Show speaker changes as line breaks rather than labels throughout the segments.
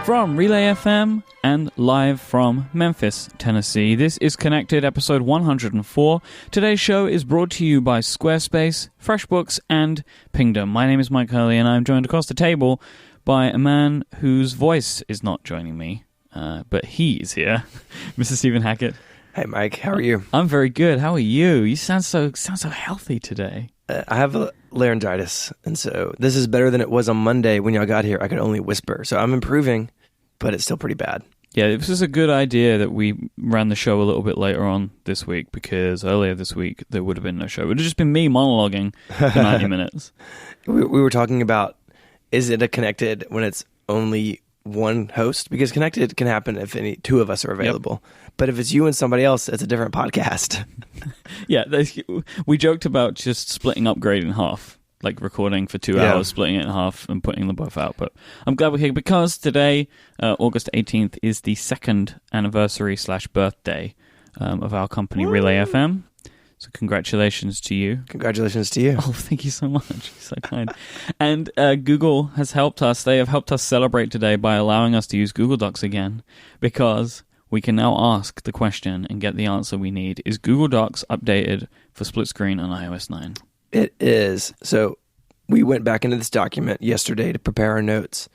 From Relay FM and live from Memphis, Tennessee, this is Connected, episode 104. Today's show is brought to you by Squarespace, FreshBooks, and Pingdom. My name is Mike Hurley, and I'm joined across the table by a man whose voice is not joining me, but he is here, Mr. Stephen Hackett.
Hey, Mike. How are you?
I'm very good. How are you? You sound so healthy today.
I have a laryngitis, and so this is better than it was on Monday when y'all got here. I could only whisper, so I'm improving, but it's still pretty bad.
Yeah, this is a good idea that we ran the show a little bit later on this week, because earlier this week there would have been no show. It would have just been me monologuing for 90 minutes.
We were talking about, is it a Connected when it's only one host? Because Connected can happen if two of us are available. Yep. But if it's you and somebody else, it's a different podcast.
Yeah, we joked about just splitting Upgrade in half, like recording for 2 hours, splitting it in half and putting them both out. But I'm glad we're here because today, August 18th, is the second anniversary / birthday of our company, Relay FM. So congratulations to you.
Congratulations to you.
Oh, thank you so much. You're so kind. And Google has helped us. They have helped us celebrate today by allowing us to use Google Docs again, because we can now ask the question and get the answer we need. Is Google Docs updated for split screen on iOS 9?
It is. So we went back into this document yesterday to prepare our notes,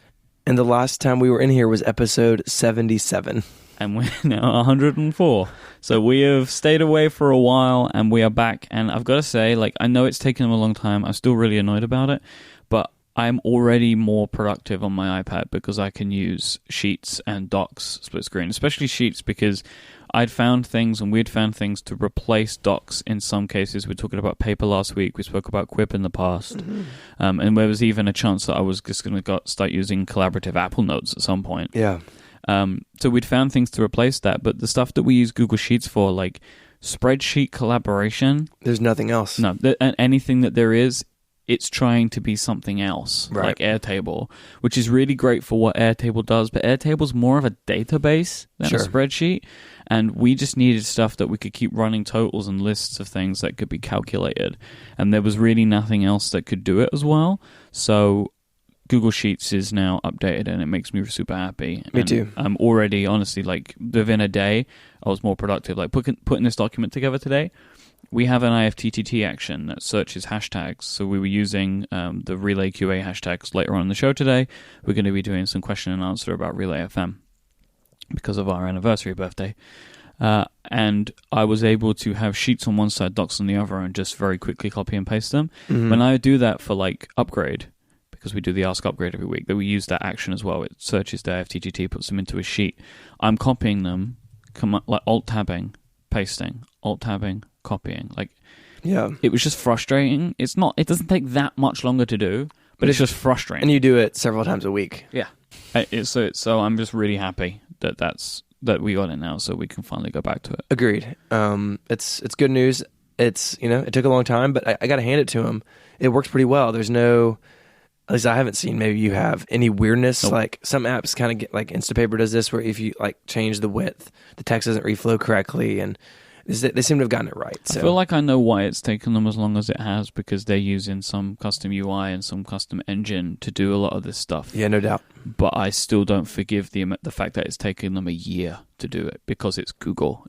and the last time we were in here was episode 77.
And we're now 104. So we have stayed away for a while, and we are back. And I've got to say, I know it's taken them a long time. I'm still really annoyed about it, but I'm already more productive on my iPad because I can use Sheets and Docs split screen, especially Sheets, because we'd found things to replace Docs in some cases. We were talking about Paper last week. We spoke about Quip in the past. Mm-hmm. And there was even a chance that I was just going to start using collaborative Apple Notes at some point.
Yeah.
So we'd found things to replace that, but the stuff that we use Google Sheets for, like spreadsheet collaboration,
there's nothing else.
No, anything that there is, it's trying to be something else, right, like Airtable, which is really great for what Airtable does, but Airtable's more of a database than a spreadsheet, and we just needed stuff that we could keep running totals and lists of things that could be calculated, and there was really nothing else that could do it as well, so Google Sheets is now updated, and it makes me super happy.
Me too.
I'm already, honestly, within a day, I was more productive. Putting this document together today, we have an IFTTT action that searches hashtags. So we were using the Relay QA hashtags later on in the show today. We're going to be doing some question and answer about Relay FM because of our anniversary birthday. And I was able to have Sheets on one side, Docs on the other, and just very quickly copy and paste them. Mm-hmm. When I do that for Upgrade, because we do the Ask Upgrade every week, that we use that action as well. It searches the IFTTT, puts them into a sheet. I'm copying them, Alt-tabbing, pasting, Alt-tabbing, copying. It was just frustrating. It doesn't take that much longer to do, but it's just frustrating.
And you do it several times a week.
Yeah. So I'm just really happy that we got it now, so we can finally go back to it.
Agreed. It's good news. It took a long time, but I got to hand it to him. It works pretty well. There's no, at least I haven't seen, maybe you have, any weirdness. Nope. Like some apps kind of get, like Instapaper does this, where if you change the width, the text doesn't reflow correctly, and they seem to have gotten it right. So.
I feel like I know why it's taken them as long as it has, because they're using some custom UI and some custom engine to do a lot of this stuff.
Yeah, no doubt.
But I still don't forgive the fact that it's taken them a year to do it, because it's Google.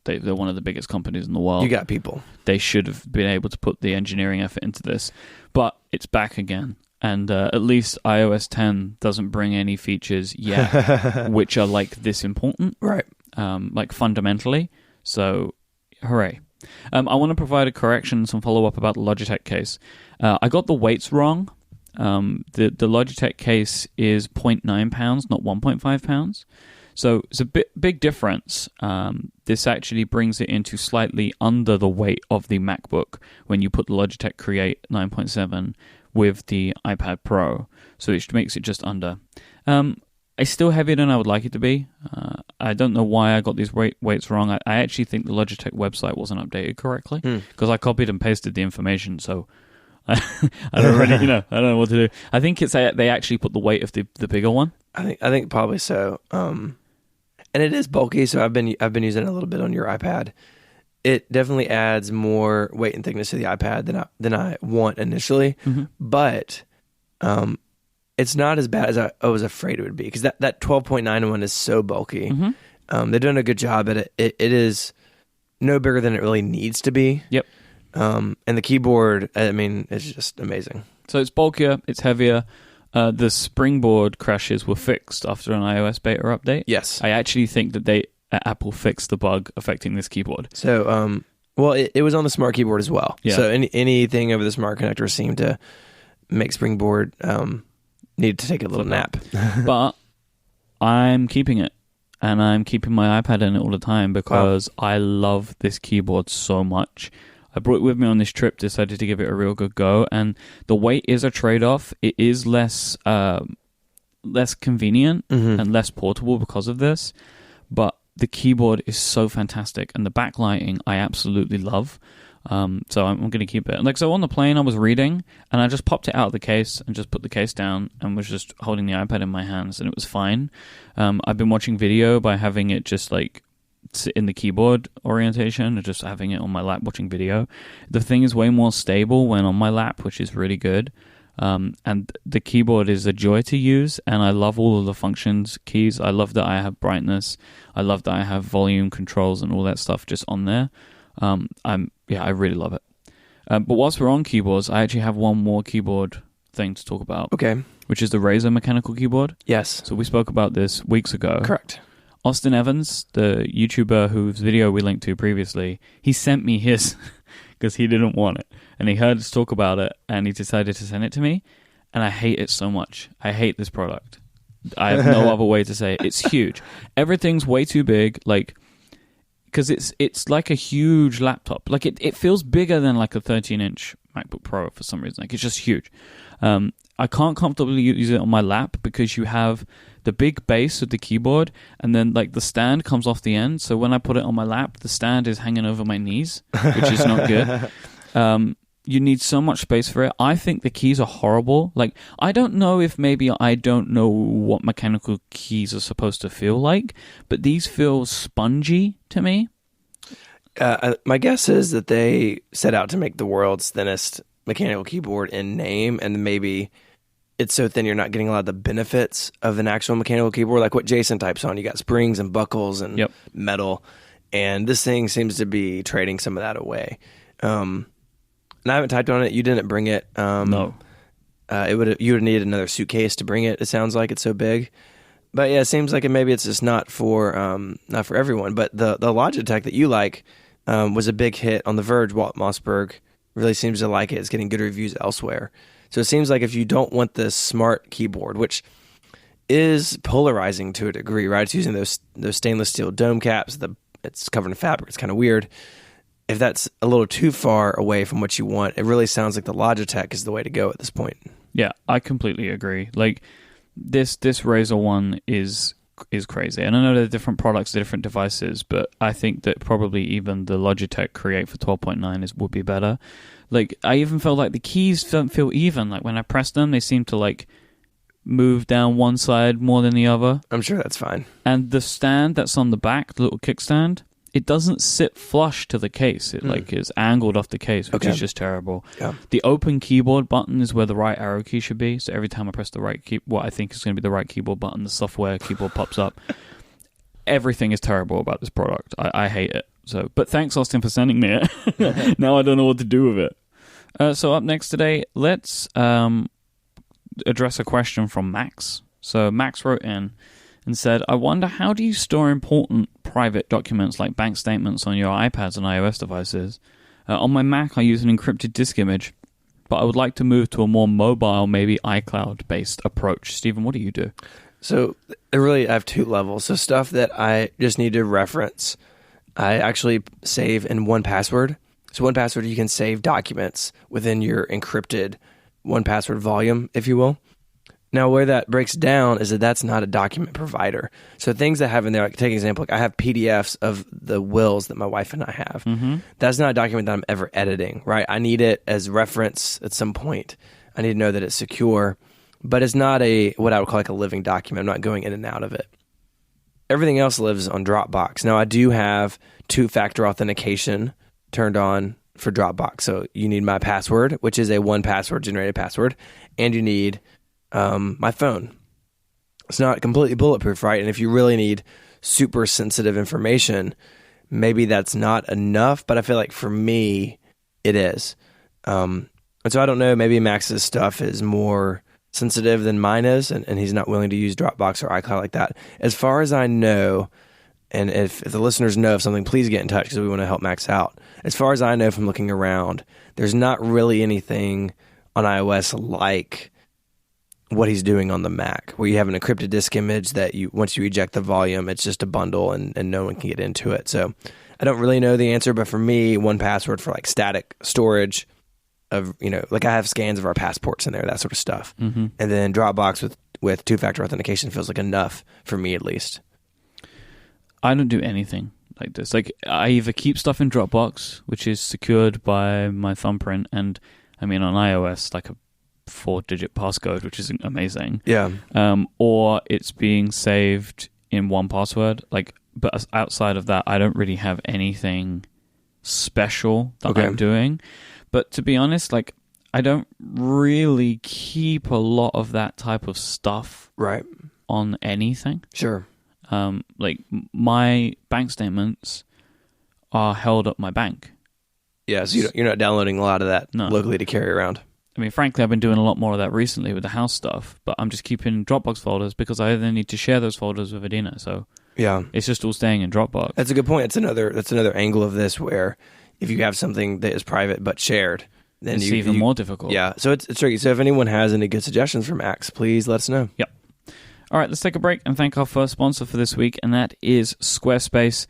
They're one of the biggest companies in the world.
You got people.
They should have been able to put the engineering effort into this. But it's back again. And at least iOS 10 doesn't bring any features yet which are this important.
Right.
Fundamentally. So, hooray. I want to provide a correction and some follow-up about the Logitech case. I got the weights wrong. The Logitech case is 0.9 pounds, not 1.5 pounds. So it's a big difference. This actually brings it into slightly under the weight of the MacBook when you put the Logitech Create 9.7 with the iPad Pro. So it makes it just under. It's still heavier than I would like it to be. I don't know why I got these weights wrong. I actually think the Logitech website wasn't updated correctly because I copied and pasted the information. So I don't really, I don't know what to do. I think they actually put the weight of the bigger one.
I think probably so. And it is bulky, so I've been using it a little bit on your iPad. It definitely adds more weight and thickness to the iPad than I want initially, but it's not as bad as I was afraid it would be, because that 12.9 one is so bulky. They've done a good job at it. It is no bigger than it really needs to be.
Yep.
And the keyboard, I mean, it's just amazing.
So it's bulkier, it's heavier. The springboard crashes were fixed after an iOS beta update.
Yes.
I actually think that Apple fixed the bug affecting this keyboard.
So, well, it was on the smart keyboard as well.
Yeah.
So anything over the smart connector seemed to make springboard need to take a little nap.
But I'm keeping it. And I'm keeping my iPad in it all the time because I love this keyboard so much. I brought it with me on this trip, decided to give it a real good go, and the weight is a trade-off. It is less convenient and less portable because of this, but the keyboard is so fantastic, and the backlighting I absolutely love. So I'm going to keep it. Like, so on the plane I was reading, and I just popped it out of the case and just put the case down and was just holding the iPad in my hands, and it was fine. I've been watching video by having it just like sit in the keyboard orientation and just having it on my lap watching video. The thing is way more stable when on my lap, which is really good. And the keyboard is a joy to use, and I love all of the functions keys. I love that I have brightness. I love that I have volume controls and all that stuff just on there. I really love it. But whilst we're on keyboards, I actually have one more keyboard thing to talk about.
Okay.
Which is the Razer mechanical keyboard.
Yes.
So we spoke about this weeks ago.
Correct.
Austin Evans, the YouTuber whose video we linked to previously, he sent me his because he didn't want it. And he heard us talk about it, and he decided to send it to me. And I hate it so much. I hate this product. I have no other way to say it. It's huge. Everything's way too big, like, because it's like a huge laptop. Like, it feels bigger than like a 13-inch MacBook Pro for some reason. Like, it's just huge. I can't comfortably use it on my lap because you have the big base of the keyboard, and then like the stand comes off the end. So when I put it on my lap, the stand is hanging over my knees, which is not good. You need so much space for it. I think the keys are horrible. Like, I don't know if maybe I don't know what mechanical keys are supposed to feel like, but these feel spongy to me.
My guess is that they set out to make the world's thinnest mechanical keyboard in name, and maybe it's so thin you're not getting a lot of the benefits of an actual mechanical keyboard, like what Jason types on. You got springs and buckles and metal, and this thing seems to be trading some of that away. And I haven't typed on it. You didn't bring it.
No.
You would need another suitcase to bring it. It sounds like it's so big. But yeah, it seems like maybe it's just not for everyone. But the Logitech that you like was a big hit on The Verge. Walt Mossberg really seems to like it. It's getting good reviews elsewhere. So it seems like if you don't want this smart keyboard, which is polarizing to a degree, right? It's using those stainless steel dome caps. It's covered in fabric. It's kind of weird. If that's a little too far away from what you want, it really sounds like the Logitech is the way to go at this point.
Yeah, I completely agree. Like, this Razer one is crazy. And I know there are different products, different devices, but I think that probably even the Logitech Create for 12.9 would be better. Like, I even felt like the keys don't feel even. Like, when I press them, they seem to, like, move down one side more than the other.
I'm sure that's fine.
And the stand that's on the back, the little kickstand, it doesn't sit flush to the case. It like is angled off the case, which is just terrible. Yeah. The open keyboard button is where the right arrow key should be. So every time I press the right key, what I think is going to be the right keyboard button, the software keyboard pops up. Everything is terrible about this product. I hate it. So, but thanks, Austin, for sending me it. Now I don't know what to do with it. So up next today, let's address a question from Max. So Max wrote in and said, I wonder, how do you store important private documents like bank statements on your iPads and iOS devices? On my Mac, I use an encrypted disk image, but I would like to move to a more mobile, maybe iCloud-based approach. Stephen, what do you do?
So I have two levels. So stuff that I just need to reference, I actually save in 1Password. So 1Password, you can save documents within your encrypted 1Password volume, if you will. Now, where that breaks down is that that's not a document provider. So things that have in there, like take an example, like I have PDFs of the wills that my wife and I have. Mm-hmm. That's not a document that I'm ever editing, right? I need it as reference at some point. I need to know that it's secure, but it's not what I would call like a living document. I'm not going in and out of it. Everything else lives on Dropbox. Now, I do have two-factor authentication turned on for Dropbox. So you need my password, which is a 1Password generated password, and you need my phone. It's not completely bulletproof, right? And if you really need super sensitive information, maybe that's not enough, but I feel like for me, it is. And so I don't know, maybe Max's stuff is more sensitive than mine is, and he's not willing to use Dropbox or iCloud like that. As far as I know, and if the listeners know of something, please get in touch because we want to help Max out. As far as I know from looking around, there's not really anything on iOS like what he's doing on the Mac, where you have an encrypted disk image that once you eject the volume, it's just a bundle and no one can get into it. So I don't really know the answer, but for me, 1Password for like static storage of, like I have scans of our passports in there, that sort of stuff. Mm-hmm. And then Dropbox with two-factor authentication feels like enough for me at least.
I don't do anything like this. Like I either keep stuff in Dropbox, which is secured by my thumbprint, and on iOS, like a 4-digit passcode, which is amazing.
Yeah.
Or it's being saved in 1Password. But outside of that, I don't really have anything special that I'm doing. But to be honest, I don't really keep a lot of that type of stuff on anything.
Sure.
My bank statements are held at my bank.
Yeah, so you're not downloading a lot of that locally to carry around.
Frankly, I've been doing a lot more of that recently with the house stuff, but I'm just keeping Dropbox folders because I then need to share those folders with Adina. So
yeah,
it's just all staying in Dropbox.
That's a good point. That's another angle of this where if you have something that is private but shared, then
it's even more difficult.
Yeah, so it's tricky. So if anyone has any good suggestions for Max, please let us know.
Yep. All right, let's take a break and thank our first sponsor for this week, and that is Squarespace.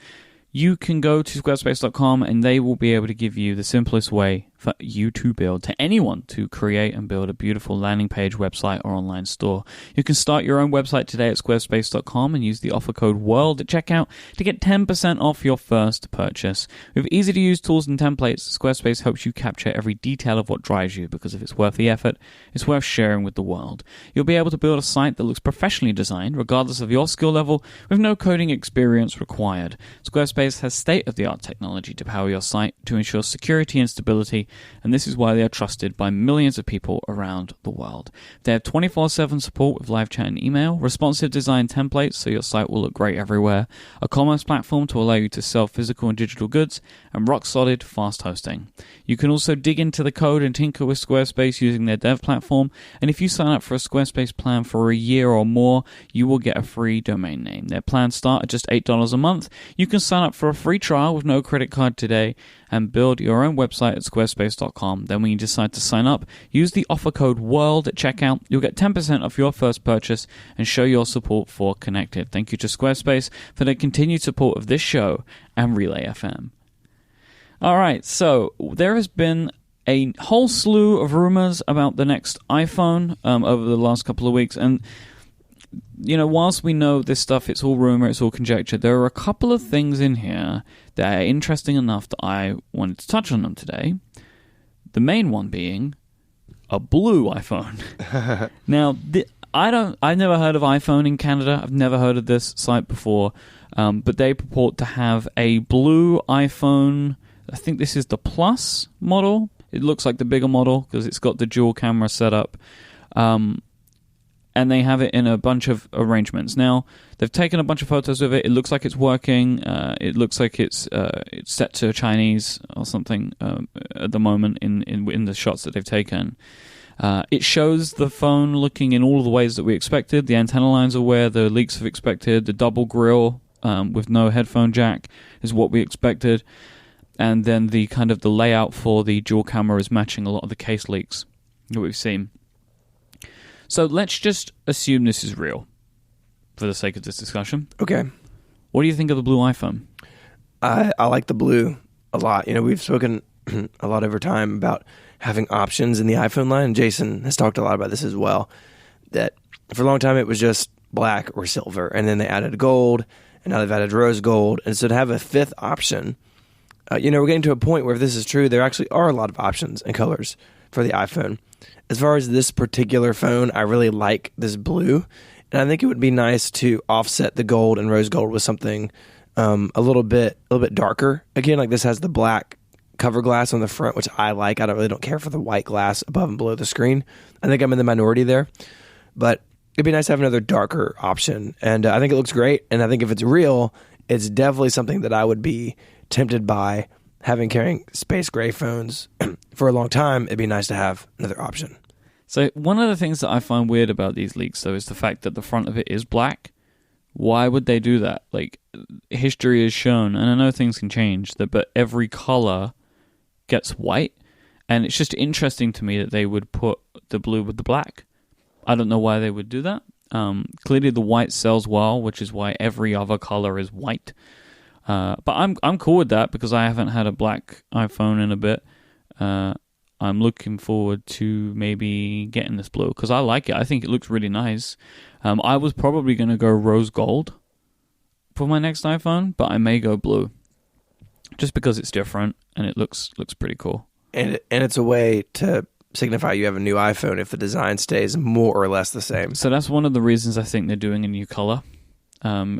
You can go to squarespace.com and they will be able to give you the simplest way for you to build, to anyone to create and build a beautiful landing page, website, or online store. You can start your own website today at squarespace.com and use the offer code WORLD at checkout to get 10% off your first purchase. With easy-to-use tools and templates, Squarespace helps you capture every detail of what drives you, because if it's worth the effort, it's worth sharing with the world. You'll be able to build a site that looks professionally designed, regardless of your skill level, with no coding experience required. Squarespace has state-of-the-art technology to power your site to ensure security and stability, and this is why they are trusted by millions of people around the world. They have 24/7 support with live chat and email, responsive design templates so your site will look great everywhere, a commerce platform to allow you to sell physical and digital goods, and rock-solid fast hosting. You can also dig into the code and tinker with Squarespace using their dev platform, and if you sign up for a Squarespace plan for a year or more, you will get a free domain name. Their plans start at just $8 a month. You can sign up for a free trial with no credit card today and build your own website at squarespace.com. Then when you decide to sign up, use the offer code WORLD at checkout. You'll get 10% off your first purchase and show your support for Connected. Thank you to Squarespace for their continued support of this show and Relay FM. All right, so there has been a whole slew of rumors about the next iPhone over the last couple of weeks, and whilst we know this stuff, it's all rumor, it's all conjecture, there are a couple of things in here that are interesting enough that I wanted to touch on them today. The main one being a blue iPhone. Now, I've never heard of iPhone in Canada. I've never heard of this site before, but they purport to have a blue iPhone. I think this is the Plus model. It looks like the bigger model because it's got the dual camera setup. And they have it in a bunch of arrangements. Now, they've taken a bunch of photos of it. It looks like it's working. It looks like it's set to Chinese or something at the moment in the shots that they've taken. It shows the phone looking in all of the ways that we expected. The antenna lines are where the leaks have expected. The double grill with no headphone jack is what we expected. And then the kind of the layout for the dual camera is matching a lot of the case leaks that we've seen. So let's just assume this is real for the sake of this discussion.
Okay.
What do you think of the blue iPhone?
I like the blue a lot. We've spoken a lot over time about having options in the iPhone line. Jason has talked a lot about this as well, that for a long time it was just black or silver, and then they added gold, and now they've added rose gold. And so to have a fifth option, we're getting to a point where if this is true, there actually are a lot of options and colors for the iPhone. As far as this particular phone, I really like this blue, and I think it would be nice to offset the gold and rose gold with something a little bit darker. Again, like this has the black cover glass on the front, which I like. I don't care for the white glass above and below the screen. I think I'm in the minority there. but it'd be nice to have another darker option. And I think it looks great. And I think if it's real, it's definitely something that I would be tempted by. Having carrying space gray phones for a long time, it'd be nice to have another option.
So one of the things that I find weird about these leaks, though, is the fact that the front of it is black. Why would they do that? Like, history has shown, and I know things can change, but every color gets white, and it's just interesting to me that they would put the blue with the black. I don't know why they would do that. Clearly, the white sells well, which is why every other color is white. But I'm cool with that because I haven't had a black iPhone in a bit. I'm looking forward to maybe getting this blue because I like it. I think it looks really nice. I was probably going to go rose gold for my next iPhone, but I may go blue just because it's different and it looks pretty cool.
And it's a way to signify you have a new iPhone if the design stays more or less the same.
So that's one of the reasons I think they're doing a new color.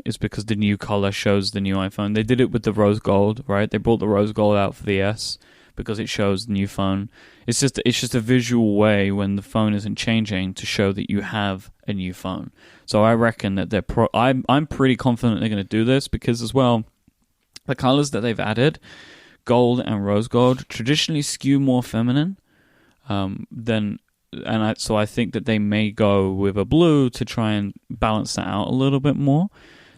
Is because the new color shows the new iPhone. They did it with the rose gold, right? They brought the rose gold out for the S because it shows the new phone. It's just a visual way when the phone isn't changing to show that you have a new phone. So I reckon that I'm pretty confident they're going to do this because as well, the colors that they've added, gold and rose gold, traditionally skew more feminine so I think that they may go with a blue to try and balance that out a little bit more.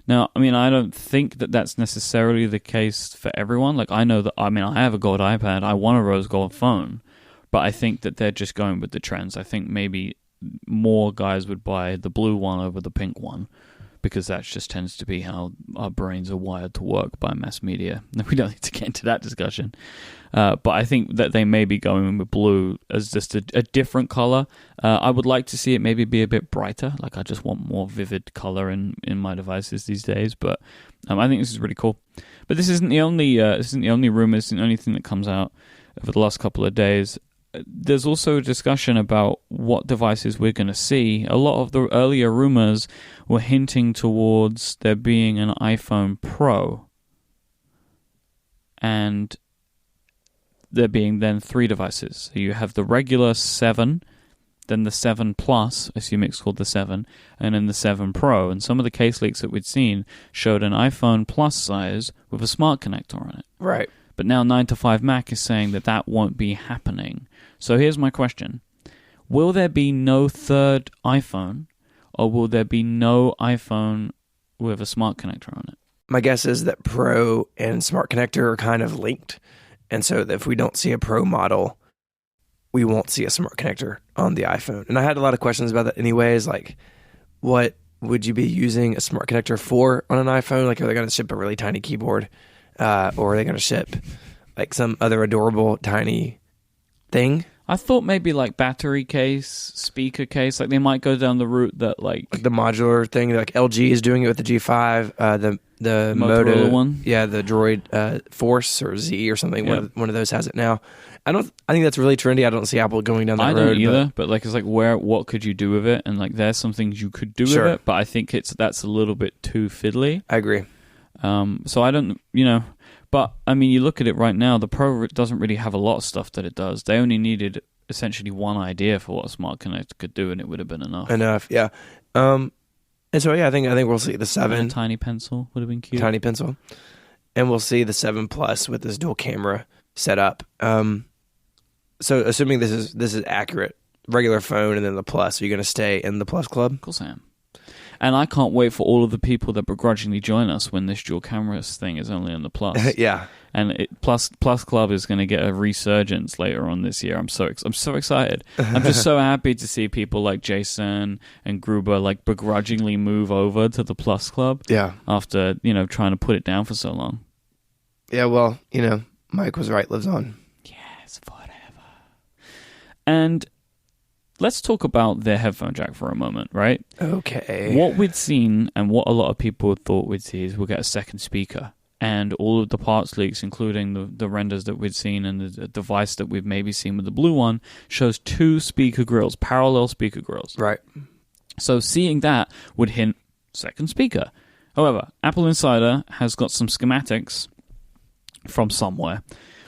Now, I mean, I don't think that that's necessarily the case for everyone. Like, I know that, I have a gold iPad. I want a rose gold phone. But I think that they're just going with the trends. I think maybe more guys would buy the blue one over the pink one because that just tends to be how our brains are wired to work by mass media. We don't need to get into that discussion. But I think that they may be going with blue as just a different color. I would like to see it maybe be a bit brighter. Like, I just want more vivid color in my devices these days. But I think this is really cool. But this isn't the only rumor. This isn't the only thing that comes out over the last couple of days. There's also a discussion about what devices we're going to see. A lot of the earlier rumors were hinting towards there being an iPhone Pro. And there being then 3 devices. So you have the regular 7, then the 7 Plus, assuming it's called the 7, and then the 7 Pro. And some of the case leaks that we'd seen showed an iPhone Plus size with a smart connector on it.
Right.
But now 9to5Mac is saying that won't be happening. So here's my question. Will there be no third iPhone, or will there be no iPhone with a smart connector on it?
My guess is that Pro and smart connector are kind of linked. And so if we don't see a Pro model, we won't see a smart connector on the iPhone. And I had a lot of questions about that anyways, like what would you be using a smart connector for on an iPhone? Like, are they going to ship a really tiny keyboard? Or are they going to ship like some other adorable tiny thing?
I thought maybe like battery case, speaker case, like they might go down the route that like
the modular thing, like LG is doing it with the G5, the
Motorola one.
Yeah, the Droid Force or Z or something.
Yep.
One of those has it now. I think that's really trendy. I don't see Apple going down that road.
I don't either, but like it's like what could you do with it? And like there's some things you could do with it, but I think that's a little bit too fiddly.
I agree.
So I don't, but I mean, you look at it right now, the Pro doesn't really have a lot of stuff that it does. They only needed essentially one idea for what a smart connector could do, and it would have been enough.
Yeah. And so I think we'll see the 7.
And a tiny pencil would have been cute.
Tiny pencil, and we'll see the 7 Plus with this dual camera setup. So assuming this is accurate, regular phone and then the Plus, are you going to stay in the Plus club?
Of course I am. And I can't wait for all of the people that begrudgingly join us when this dual cameras thing is only on the Plus.
Yeah.
And Plus Club is going to get a resurgence later on this year. I'm so excited. I'm just so happy to see people like Jason and Gruber like begrudgingly move over to the Plus Club.
Yeah.
After, trying to put it down for so long.
Yeah, well, Myke was right, lives on.
Yes, forever. And let's talk about their headphone jack for a moment, right?
Okay.
What we'd seen and what a lot of people thought we'd see is we'll get a second speaker. And all of the parts leaks, including the renders that we'd seen and the device that we've maybe seen with the blue one, shows 2 speaker grills, parallel speaker grills.
Right.
So seeing that would hint second speaker. However, Apple Insider has got some schematics from somewhere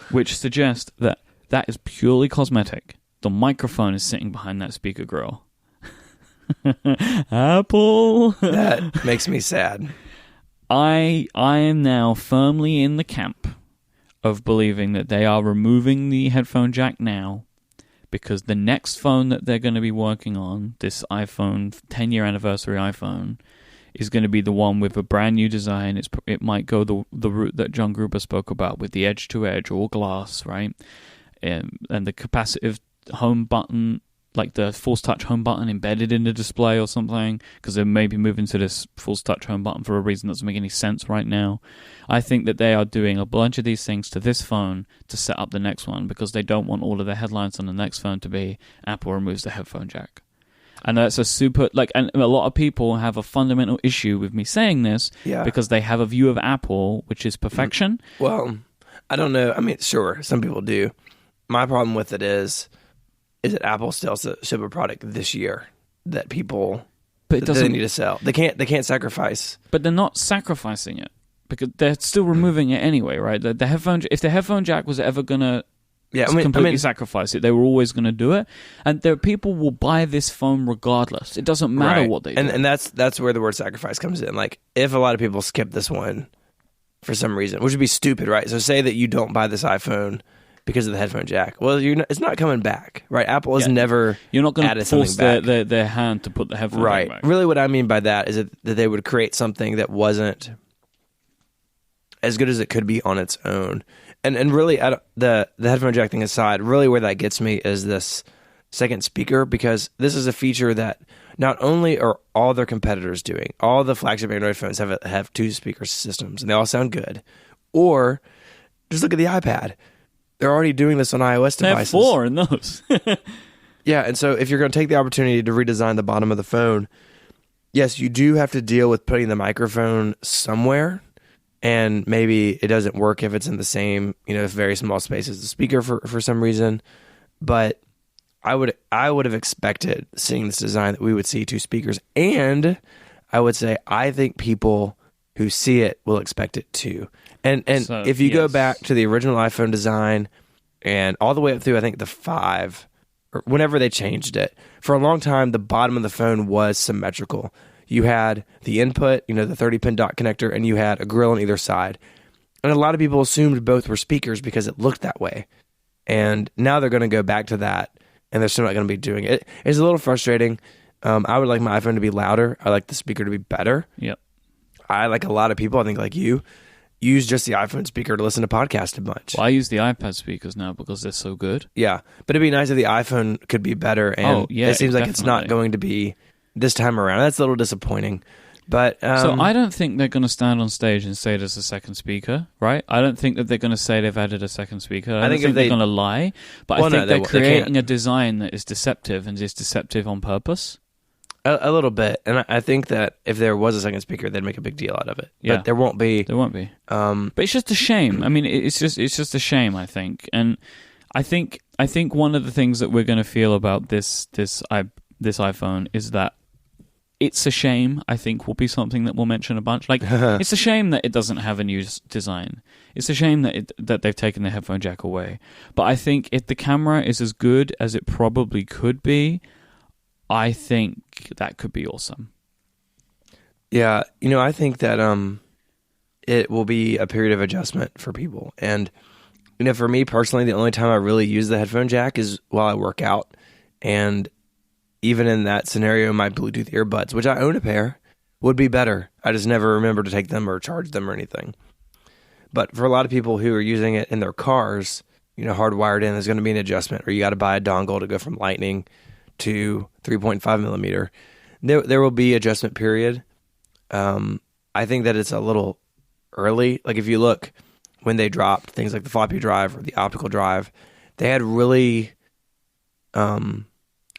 which suggest that is purely cosmetic. The microphone is sitting behind that speaker grill. Apple.
That makes me sad.
I am now firmly in the camp of believing that they are removing the headphone jack now because the next phone that they're going to be working on, this iPhone 10-year anniversary iPhone, is going to be the one with a brand new design. It might go the route that John Gruber spoke about with the edge-to-edge, all glass, right? And the capacitive home button, like the Force Touch home button embedded in the display or something, because they may be moving to this Force Touch home button for a reason that doesn't make any sense right now. I think that they are doing a bunch of these things to this phone to set up the next one because they don't want all of the headlines on the next phone to be Apple removes the headphone jack. And that's a super, and a lot of people have a fundamental issue with me saying this because they have a view of Apple, which is perfection.
Well, I don't know. I mean, sure, some people do. My problem with it is that Apple still ship a product this year that people that they need to sell. They can't sacrifice.
But they're not sacrificing it because they're still removing it anyway, right? The headphone, if the headphone jack was ever gonna completely sacrifice it, they were always going to do it, and people will buy this phone regardless. It doesn't matter what they do.
And that's where the word sacrifice comes in. Like, if a lot of people skip this one for some reason, which would be stupid, right? So say that you don't buy this iPhone because of the headphone jack. Well, it's not coming back, right? Apple has never
You're not going to force their hand to put the headphone jack back.
Really, what I mean by that is that they would create something that wasn't as good as it could be on its own. And really, the headphone jack thing aside, really where that gets me is this second speaker, because this is a feature that not only are all their competitors doing, all the flagship Android phones have two speaker systems, and they all sound good. Or just look at the iPad. They're already doing this on iOS devices.
They have 4 in those.
Yeah, and so if you're going to take the opportunity to redesign the bottom of the phone, yes, you do have to deal with putting the microphone somewhere. And maybe it doesn't work if it's in the same, very small space as the speaker for some reason. But I would have expected, seeing this design, that we would see 2 speakers. And I would say I think people who see it will expect it too. And so, if you go back to the original iPhone design and all the way up through, I think, the 5, or whenever they changed it, for a long time, the bottom of the phone was symmetrical. You had the input, the 30-pin dot connector, and you had a grill on either side. And a lot of people assumed both were speakers because it looked that way. And now they're going to go back to that, and they're still not going to be doing it. It's a little frustrating. I would like my iPhone to be louder. I like the speaker to be better.
Yep.
I, like a lot of people, I think like you, use just the iPhone speaker to listen to podcasts a bunch.
Well, I use the iPad speakers now because they're so good.
Yeah. But it'd be nice if the iPhone could be better, and it seems like it's not going to be this time around. That's a little disappointing. But
so I don't think they're going to stand on stage and say there's a second speaker, right? I don't think that they're going to say they've added a second speaker. I don't think they're going to lie. But I think they're creating a design that is deceptive and is deceptive on purpose.
A little bit. And I think that if there was a second speaker, they'd make a big deal out of it.
Yeah.
But there won't be.
There won't be. But it's just a shame. I mean, it's just a shame, I think. And I think one of the things that we're going to feel about this iPhone is that it's a shame, I think, will be something that we'll mention a bunch. Like, it's a shame that it doesn't have a new design. It's a shame that they've taken the headphone jack away. But I think if the camera is as good as it probably could be, I think that could be awesome.
Yeah, I think that it will be a period of adjustment for people. And, for me personally, the only time I really use the headphone jack is while I work out. And even in that scenario, my Bluetooth earbuds, which I own a pair, would be better. I just never remember to take them or charge them or anything. But for a lot of people who are using it in their cars, hardwired in, there's going to be an adjustment, or you got to buy a dongle to go from Lightning to 3.5 millimeter. There will be adjustment period. I think that it's a little early. Like, if you look when they dropped things like the floppy drive or the optical drive, they had really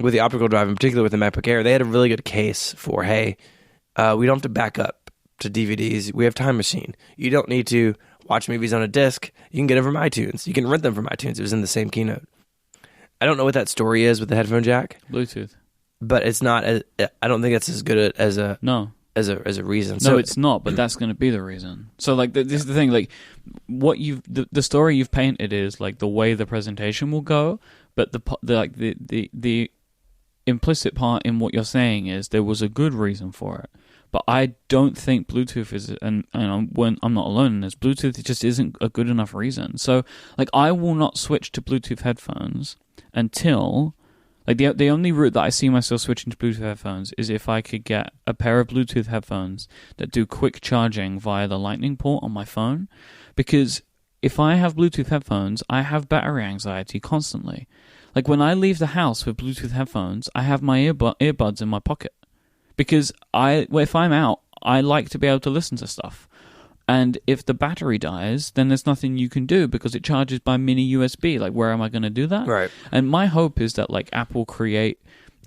with the optical drive, in particular with the MacBook Air, they had a really good case for, hey, we don't have to back up to DVDs. We have Time Machine. You don't need to watch movies on a disc. You can get them from iTunes. You can rent them from iTunes. It was in the same keynote. I don't know what that story is with the headphone jack.
Bluetooth.
But it's not. I don't think that's as good as a reason.
No, it's not. But that's going to be the reason. So, like, this is the thing. Like, what the story you've painted is like the way the presentation will go. But the implicit part in what you're saying is there was a good reason for it. But I don't think Bluetooth is, and I'm not alone in this, Bluetooth just isn't a good enough reason. So, like, I will not switch to Bluetooth headphones until, like, the only route that I see myself switching to Bluetooth headphones is if I could get a pair of Bluetooth headphones that do quick charging via the Lightning port on my phone. Because if I have Bluetooth headphones, I have battery anxiety constantly. Like, when I leave the house with Bluetooth headphones, I have my earbuds in my pocket. Because if I'm out, I like to be able to listen to stuff. And if the battery dies, then there's nothing you can do because it charges by mini USB. Like, where am I going to do that?
Right.
And my hope is that, like, Apple create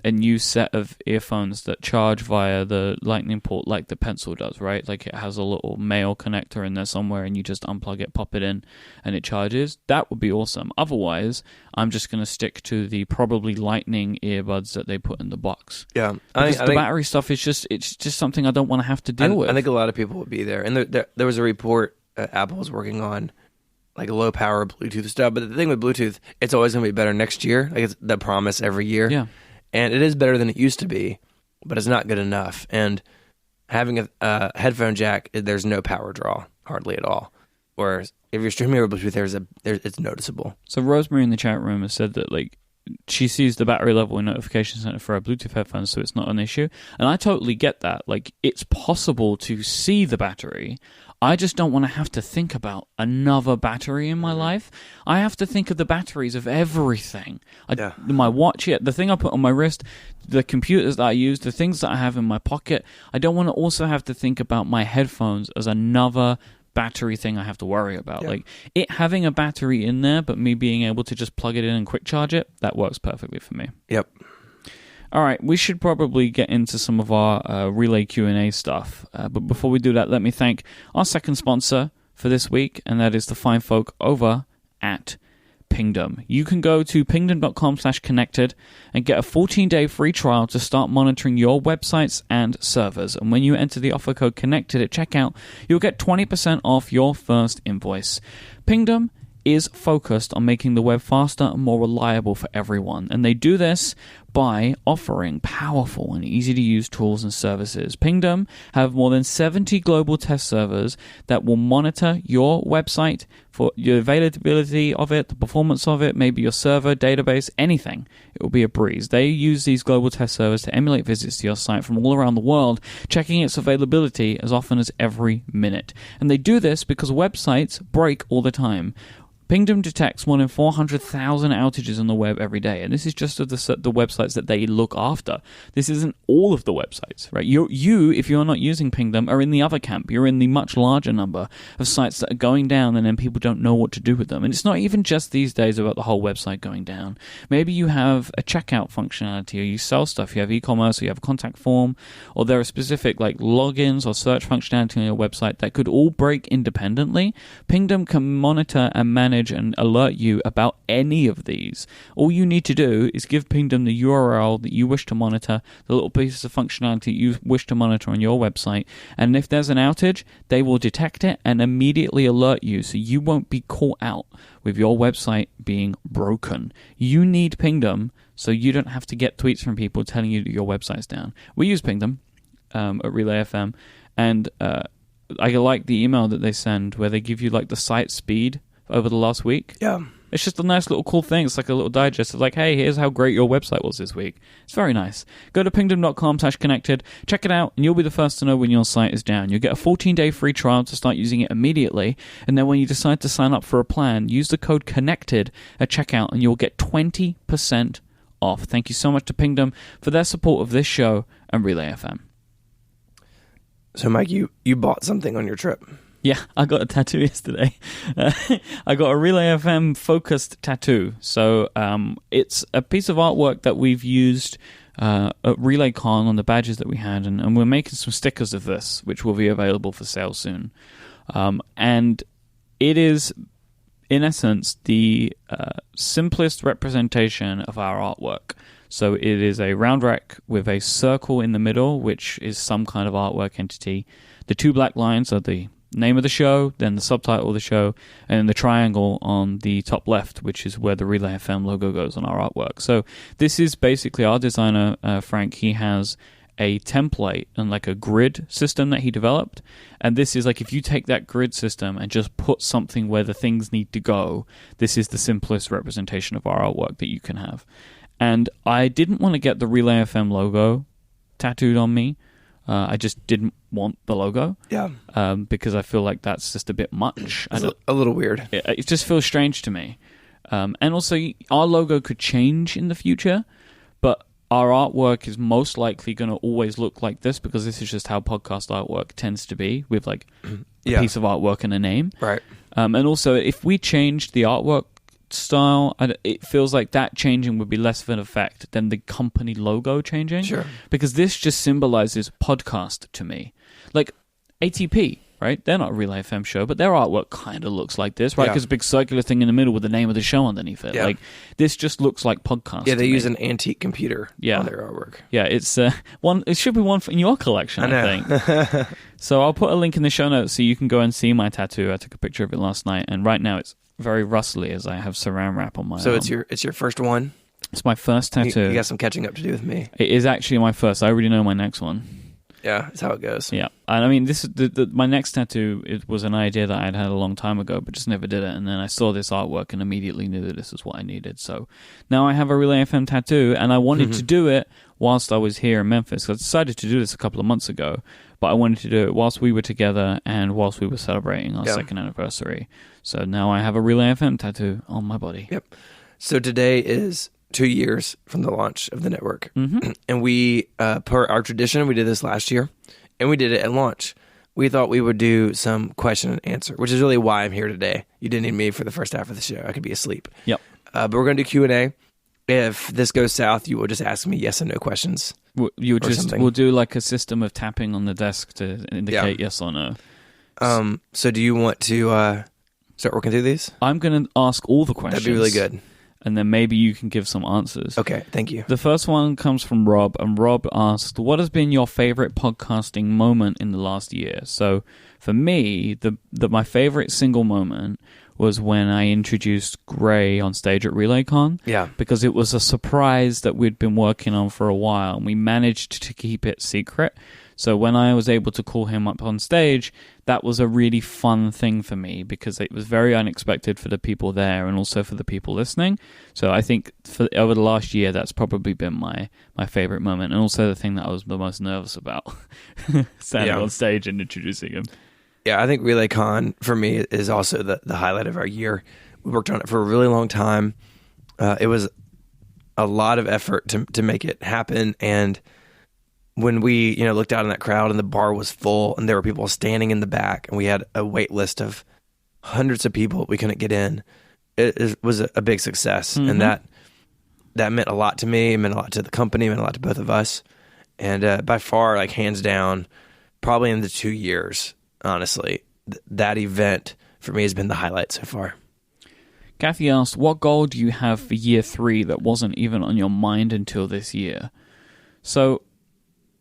a new set of earphones that charge via the Lightning port like the Pencil does, right? Like, it has a little male connector in there somewhere and you just unplug it, pop it in, and it charges. That would be awesome. Otherwise, I'm just going to stick to the probably Lightning earbuds that they put in the box.
Yeah.
Because the battery stuff is just something I don't want to have to deal with.
I think a lot of people would be there. And there was a report Apple was working on, like, low power Bluetooth stuff. But the thing with Bluetooth, it's always going to be better next year. Like, it's the promise every year.
Yeah.
And it is better than it used to be, but it's not good enough. And having a headphone jack, there's no power draw, hardly at all. Whereas if you're streaming over Bluetooth, it's noticeable.
So Rosemary in the chat room has said that, like, she sees the battery level in notification center for her Bluetooth headphones, so it's not an issue. And I totally get that. Like, it's possible to see the battery. I just don't want to have to think about another battery in my life. I have to think of the batteries of everything. My watch, the thing I put on my wrist, the computers that I use, the things that I have in my pocket. I don't want to also have to think about my headphones as another battery thing I have to worry about.
Yeah.
Like, it having a battery in there, but me being able to just plug it in and quick charge it, that works perfectly for me.
Yep.
All right, we should probably get into some of our Relay Q&A stuff. But before we do that, let me thank our second sponsor for this week, and that is the fine folk over at Pingdom. You can go to pingdom.com/connected and get a 14-day free trial to start monitoring your websites and servers. And when you enter the offer code CONNECTED at checkout, you'll get 20% off your first invoice. Pingdom is focused on making the web faster and more reliable for everyone. And they do this by offering powerful and easy-to-use tools and services. Pingdom have more than 70 global test servers that will monitor your website for your availability of it, the performance of it, maybe your server, database, anything. It will be a breeze. They use these global test servers to emulate visits to your site from all around the world, checking its availability as often as every minute. And they do this because websites break all the time. Pingdom detects more than 400,000 outages on the web every day, and this is just of the websites that they look after. This isn't all of the websites, right? You, if you're not using Pingdom, are in the other camp. You're in the much larger number of sites that are going down, and then people don't know what to do with them. And it's not even just these days about the whole website going down. Maybe you have a checkout functionality, or you sell stuff, you have e-commerce, or you have a contact form, or there are specific like logins or search functionality on your website that could all break independently. Pingdom can monitor and manage and alert you about any of these. All you need to do is give Pingdom the URL that you wish to monitor, the little pieces of functionality you wish to monitor on your website, and if there's an outage, they will detect it and immediately alert you so you won't be caught out with your website being broken. You need Pingdom so you don't have to get tweets from people telling you that your website's down. We use Pingdom at Relay FM, and I like the email that they send where they give you like the site speed over the last week.
Yeah.
It's just a nice little cool thing. It's like a little digest of like, hey, here's how great your website was this week. It's very nice. Go to pingdom.com/connected, check it out, and you'll be the first to know when your site is down. You'll get a 14-day free trial to start using it immediately, and then when you decide to sign up for a plan, use the code CONNECTED at checkout, and you'll get 20% off. Thank you so much to Pingdom for their support of this show and Relay FM.
So, Mike, you bought something on your trip.
Yeah, I got a tattoo yesterday. I got a Relay FM focused tattoo. So it's a piece of artwork that we've used at RelayCon on the badges that we had, and we're making some stickers of this, which will be available for sale soon. And it is, in essence, the simplest representation of our artwork. So it is a round rack with a circle in the middle, which is some kind of artwork entity. The two black lines are the name of the show, then the subtitle of the show, and then the triangle on the top left, which is where the Relay FM logo goes on our artwork. So this is basically our designer, Frank. He has a template and like a grid system that he developed, and this is like, if you take that grid system and just put something where the things need to go, this is the simplest representation of our artwork that you can have. And I didn't want to get the Relay FM logo tattooed on me. I just didn't want the logo.
Yeah.
Because I feel like that's just a bit much.
It's a little weird.
It just feels strange to me. And also, our logo could change in the future, but our artwork is most likely going to always look like this, because this is just how podcast artwork tends to be, with like a piece of artwork and a name.
Right.
And also, if we changed the artwork style, it feels like that changing would be less of an effect than the company logo changing.
Sure.
Because this just symbolizes podcast to me. Like ATP, right? They're not a Relay FM show, but their artwork kind of looks like this, right? Because a big circular thing in the middle with the name of the show underneath it. Yeah. Like, this just looks like podcast.
Yeah, they use an antique computer on their artwork.
Yeah, it's one. It should be one in your collection, I think. So I'll put a link in the show notes so you can go and see my tattoo. I took a picture of it last night, and right now it's very rustly as I have saran wrap on my arm.
So it's your first one?
It's my first tattoo.
You got some catching up to do with me.
It is actually my first. I already know my next one.
Yeah, that's how it goes.
Yeah, and I mean, this is my next tattoo. It was an idea that I'd had a long time ago, but just never did it. And then I saw this artwork and immediately knew that this is what I needed. So now I have a Relay FM tattoo, and I wanted to do it whilst I was here in Memphis. I decided to do this a couple of months ago, but I wanted to do it whilst we were together and whilst we were celebrating our second anniversary. So now I have a Relay FM tattoo on my body.
Yep. So today is 2 years from the launch of the network. And we, per our tradition, we did this last year, and we did it at launch. We thought we would do some question and answer, which is really why I'm here today. You didn't need me for the first half of the show. I could be asleep.
Yep.
But we're going to do Q&A. If this goes south, you will just ask me yes and no questions.
We'll do like a system of tapping on the desk to indicate yes or no.
So do you want to start working through these?
I'm going to ask all the questions.
That'd be really good.
And then maybe you can give some answers.
Okay, thank you.
The first one comes from Rob, and Rob asked, what has been your favorite podcasting moment in the last year? So for me, my favorite single moment was when I introduced Gray on stage at RelayCon.
Yeah.
Because it was a surprise that we'd been working on for a while, and we managed to keep it secret. So when I was able to call him up on stage, that was a really fun thing for me, because it was very unexpected for the people there and also for the people listening. So I think over the last year, that's probably been my favorite moment, and also the thing that I was the most nervous about, standing on stage and introducing him.
Yeah, I think RelayCon for me is also the highlight of our year. We worked on it for a really long time. It was a lot of effort to make it happen, and when we looked out in that crowd and the bar was full and there were people standing in the back and we had a wait list of hundreds of people we couldn't get in, it was a big success. And that meant a lot to me. It meant a lot to the company. It meant a lot to both of us. And by far, like hands down, probably in the 2 years, honestly, that event for me has been the highlight so far.
Kathy asked, what goal do you have for year 3 that wasn't even on your mind until this year? So,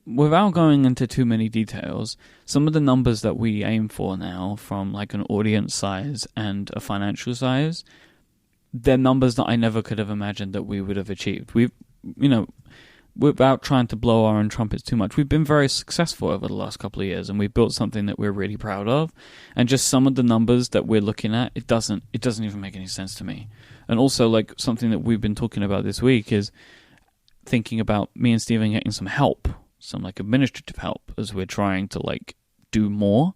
without going into too many details, some of the numbers that we aim for now, from like an audience size and a financial size, they're numbers that I never could have imagined that we would have achieved. We've, without trying to blow our own trumpets too much, we've been very successful over the last couple of years, and we've built something that we're really proud of. And just some of the numbers that we're looking at, it doesn't even make any sense to me. And also, like, something that we've been talking about this week is thinking about me and Stephen getting some help, some like administrative help, as we're trying to like do more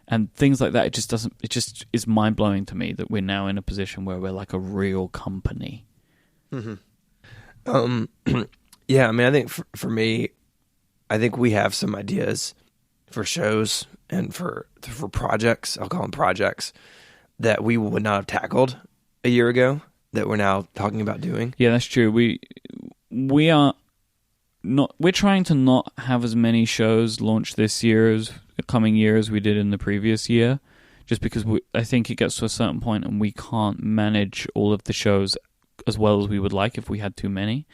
and things like that. It just is mind blowing to me that we're now in a position where we're like a real company.
Yeah, I mean, I think for me, I think we have some ideas for shows and for projects. I'll call them projects that we would not have tackled a year ago that we're now talking about doing.
Yeah, that's true. We are not. We're trying to not have as many shows launched this year as the coming year as we did in the previous year, just because I think it gets to a certain point and we can't manage all of the shows as well as we would like if we had too many.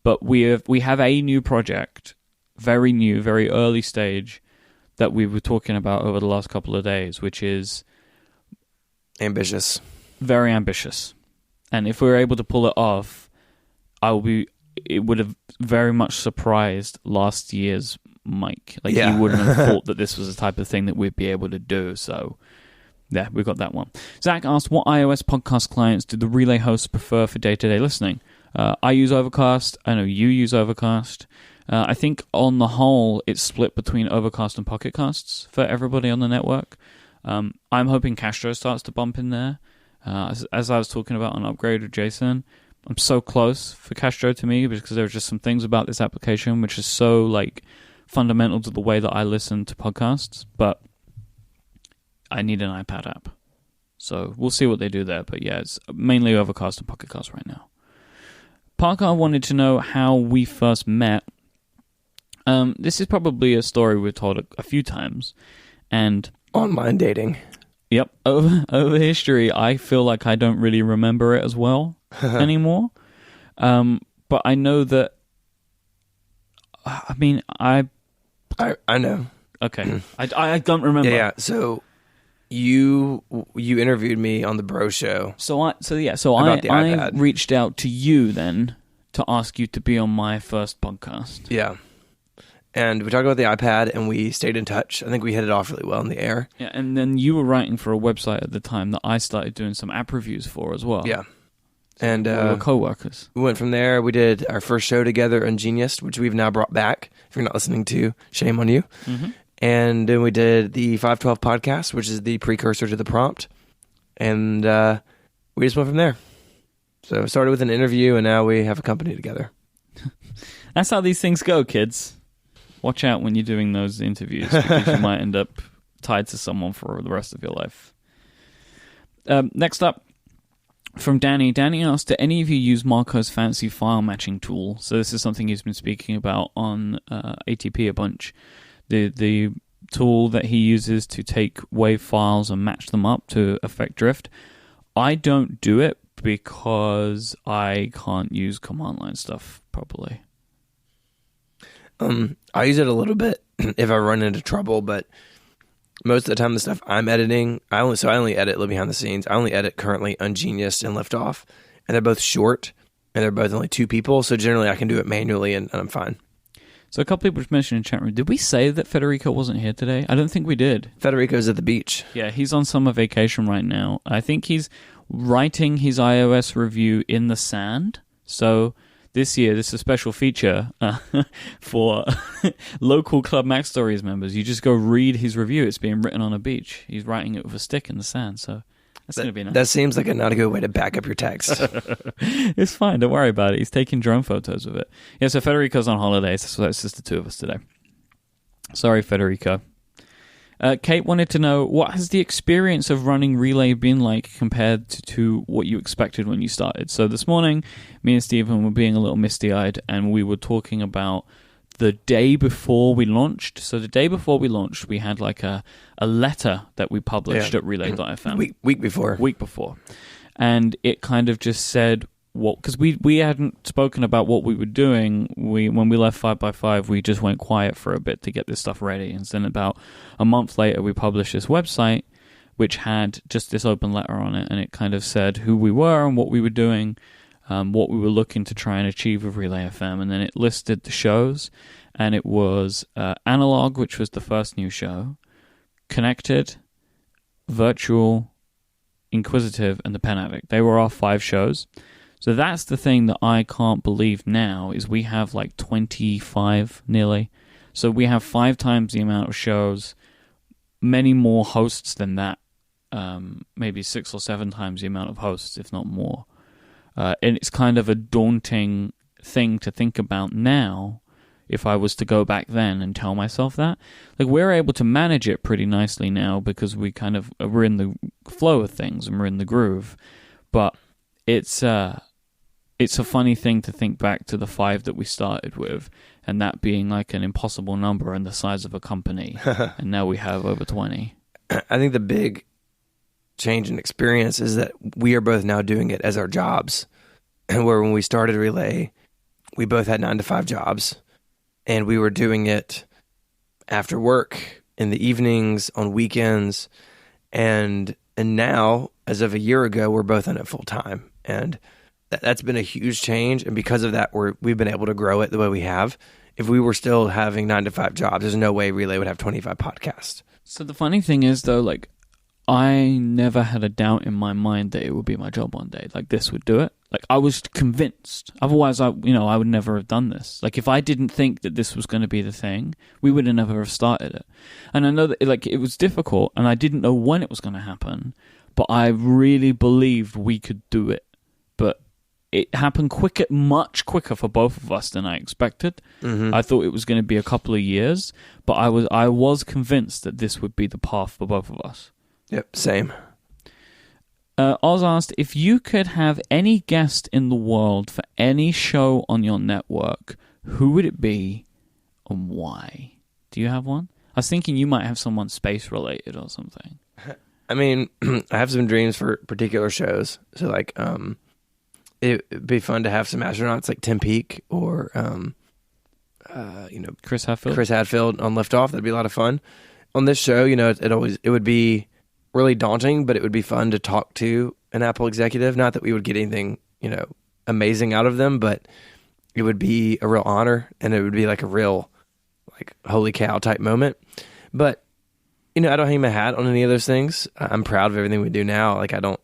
But we have a new project, very new, very early stage, that we were talking about over the last couple of days, which is
ambitious,
very ambitious. And if we were able to pull it off, it would have very much surprised last year's Myke. Like, he wouldn't have thought that this was the type of thing that we'd be able to do. So, yeah, we got that one. Zach asked, what iOS podcast clients do the Relay hosts prefer for day-to-day listening? I use Overcast. I know you use Overcast. I think on the whole, it's split between Overcast and Pocket Casts for everybody on the network. I'm hoping Castro starts to bump in there. As I was talking about on Upgrade with Jason, I'm so close for Castro to me because there are just some things about this application which is so like fundamental to the way that I listen to podcasts, but I need an iPad app. So we'll see what they do there. But yeah, it's mainly Overcast and Pocket Cast right now. Parker wanted to know how we first met. This is probably a story we've told a few times. And
online dating.
Yep. Over history, I feel like I don't really remember it as well anymore. But I know that... I mean, I
know.
Okay. I don't remember.
Yeah, so... You interviewed me on the Bro Show.
So I reached out to you then to ask you to be on my first podcast.
Yeah. And we talked about the iPad and we stayed in touch. I think we hit it off really well in the air.
Yeah, and then you were writing for a website at the time that I started doing some app reviews for as well.
Yeah. And
we were co-workers.
We went from there. We did our first show together on Genius, which we've now brought back. If you're not listening to, shame on you. Mm-hmm. And then we did the 512 podcast, which is the precursor to the prompt. And we just went from there. So it started with an interview, and now we have a company together.
That's how these things go, kids. Watch out when you're doing those interviews, because you might end up tied to someone for the rest of your life. Next up, from Danny. Danny asked, do any of you use Marco's fancy file matching tool? So this is something he's been speaking about on ATP a bunch. The tool that he uses to take WAV files and match them up to affect drift. I don't do it because I can't use command line stuff properly.
I use it a little bit if I run into trouble, but most of the time the stuff I'm editing, I only edit Live Behind the Scenes. I only edit currently Ungenius and Liftoff, and they're both short, and they're both only 2 people, so generally I can do it manually and I'm fine.
So a couple people just mentioned in chat room, did we say that Federico wasn't here today? I don't think we did.
Federico's at the beach.
Yeah, he's on summer vacation right now. I think he's writing his iOS review in the sand. So this year, this is a special feature for local Club Mac Stories members. You just go read his review. It's being written on a beach. He's writing it with a stick in the sand, so... That's going to be nice.
That seems like not a good way to back up your text.
It's fine. Don't worry about it. He's taking drone photos of it. Yeah, so Federico's on holidays, so it's just the 2 of us today. Sorry, Federico. Kate wanted to know, what has the experience of running Relay been like compared to what you expected when you started? So this morning, me and Stephen were being a little misty-eyed, and we were talking about the day before we launched. So the day before we launched, we had like a letter that we published at relay.fm.
Week before.
And it kind of just said, because we hadn't spoken about what we were doing. When we left 5x5, we just went quiet for a bit to get this stuff ready. And then about a month later, we published this website, which had just this open letter on it. And it kind of said who we were and what we were doing. What we were looking to try and achieve with Relay FM, and then it listed the shows, and it was Analog, which was the first new show, Connected, Virtual, Inquisitive, and The Pen Addict. They were our 5 shows. So that's the thing that I can't believe now, is we have like 25 nearly. So we have 5 times the amount of shows, many more hosts than that, maybe 6 or 7 times the amount of hosts, if not more. And it's kind of a daunting thing to think about now if I was to go back then and tell myself that. Like, we're able to manage it pretty nicely now because we're in the flow of things and we're in the groove. But it's a funny thing to think back to the 5 that we started with, and that being like an impossible number and the size of a company. And now we have over 20.
I think the big change in experience is that we are both now doing it as our jobs. And where when we started Relay, we both had 9-to-5 jobs, and we were doing it after work in the evenings, on weekends, and now, as of a year ago, we're both in it full time, and that's been a huge change. And because of that, we've been able to grow it the way we have. If we were still having 9-to-5 jobs, there's no way Relay would have 25 podcasts.
So the funny thing is, though, like, I never had a doubt in my mind that it would be my job one day. Like, this would do it. Like, I was convinced. Otherwise, I would never have done this. Like, if I didn't think that this was going to be the thing, we would have never have started it. And I know that, like, it was difficult, and I didn't know when it was going to happen, but I really believed we could do it. But it happened much quicker for both of us than I expected. Mm-hmm. I thought it was going to be a couple of years, but I was convinced that this would be the path for both of us.
Yep, same.
Oz asked, if you could have any guest in the world for any show on your network, who would it be and why? Do you have one? I was thinking you might have someone space-related or something.
I mean, I have some dreams for particular shows. So, like, it'd be fun to have some astronauts like Tim Peake or,
Chris Hadfield.
Chris Hadfield on Liftoff. That'd be a lot of fun. On this show, it would be really daunting, but it would be fun to talk to an Apple executive. Not that we would get anything, amazing out of them, but it would be a real honor, and it would be like a real, like, holy cow type moment. But, I don't hang my hat on any of those things. I'm proud of everything we do now. Like, I don't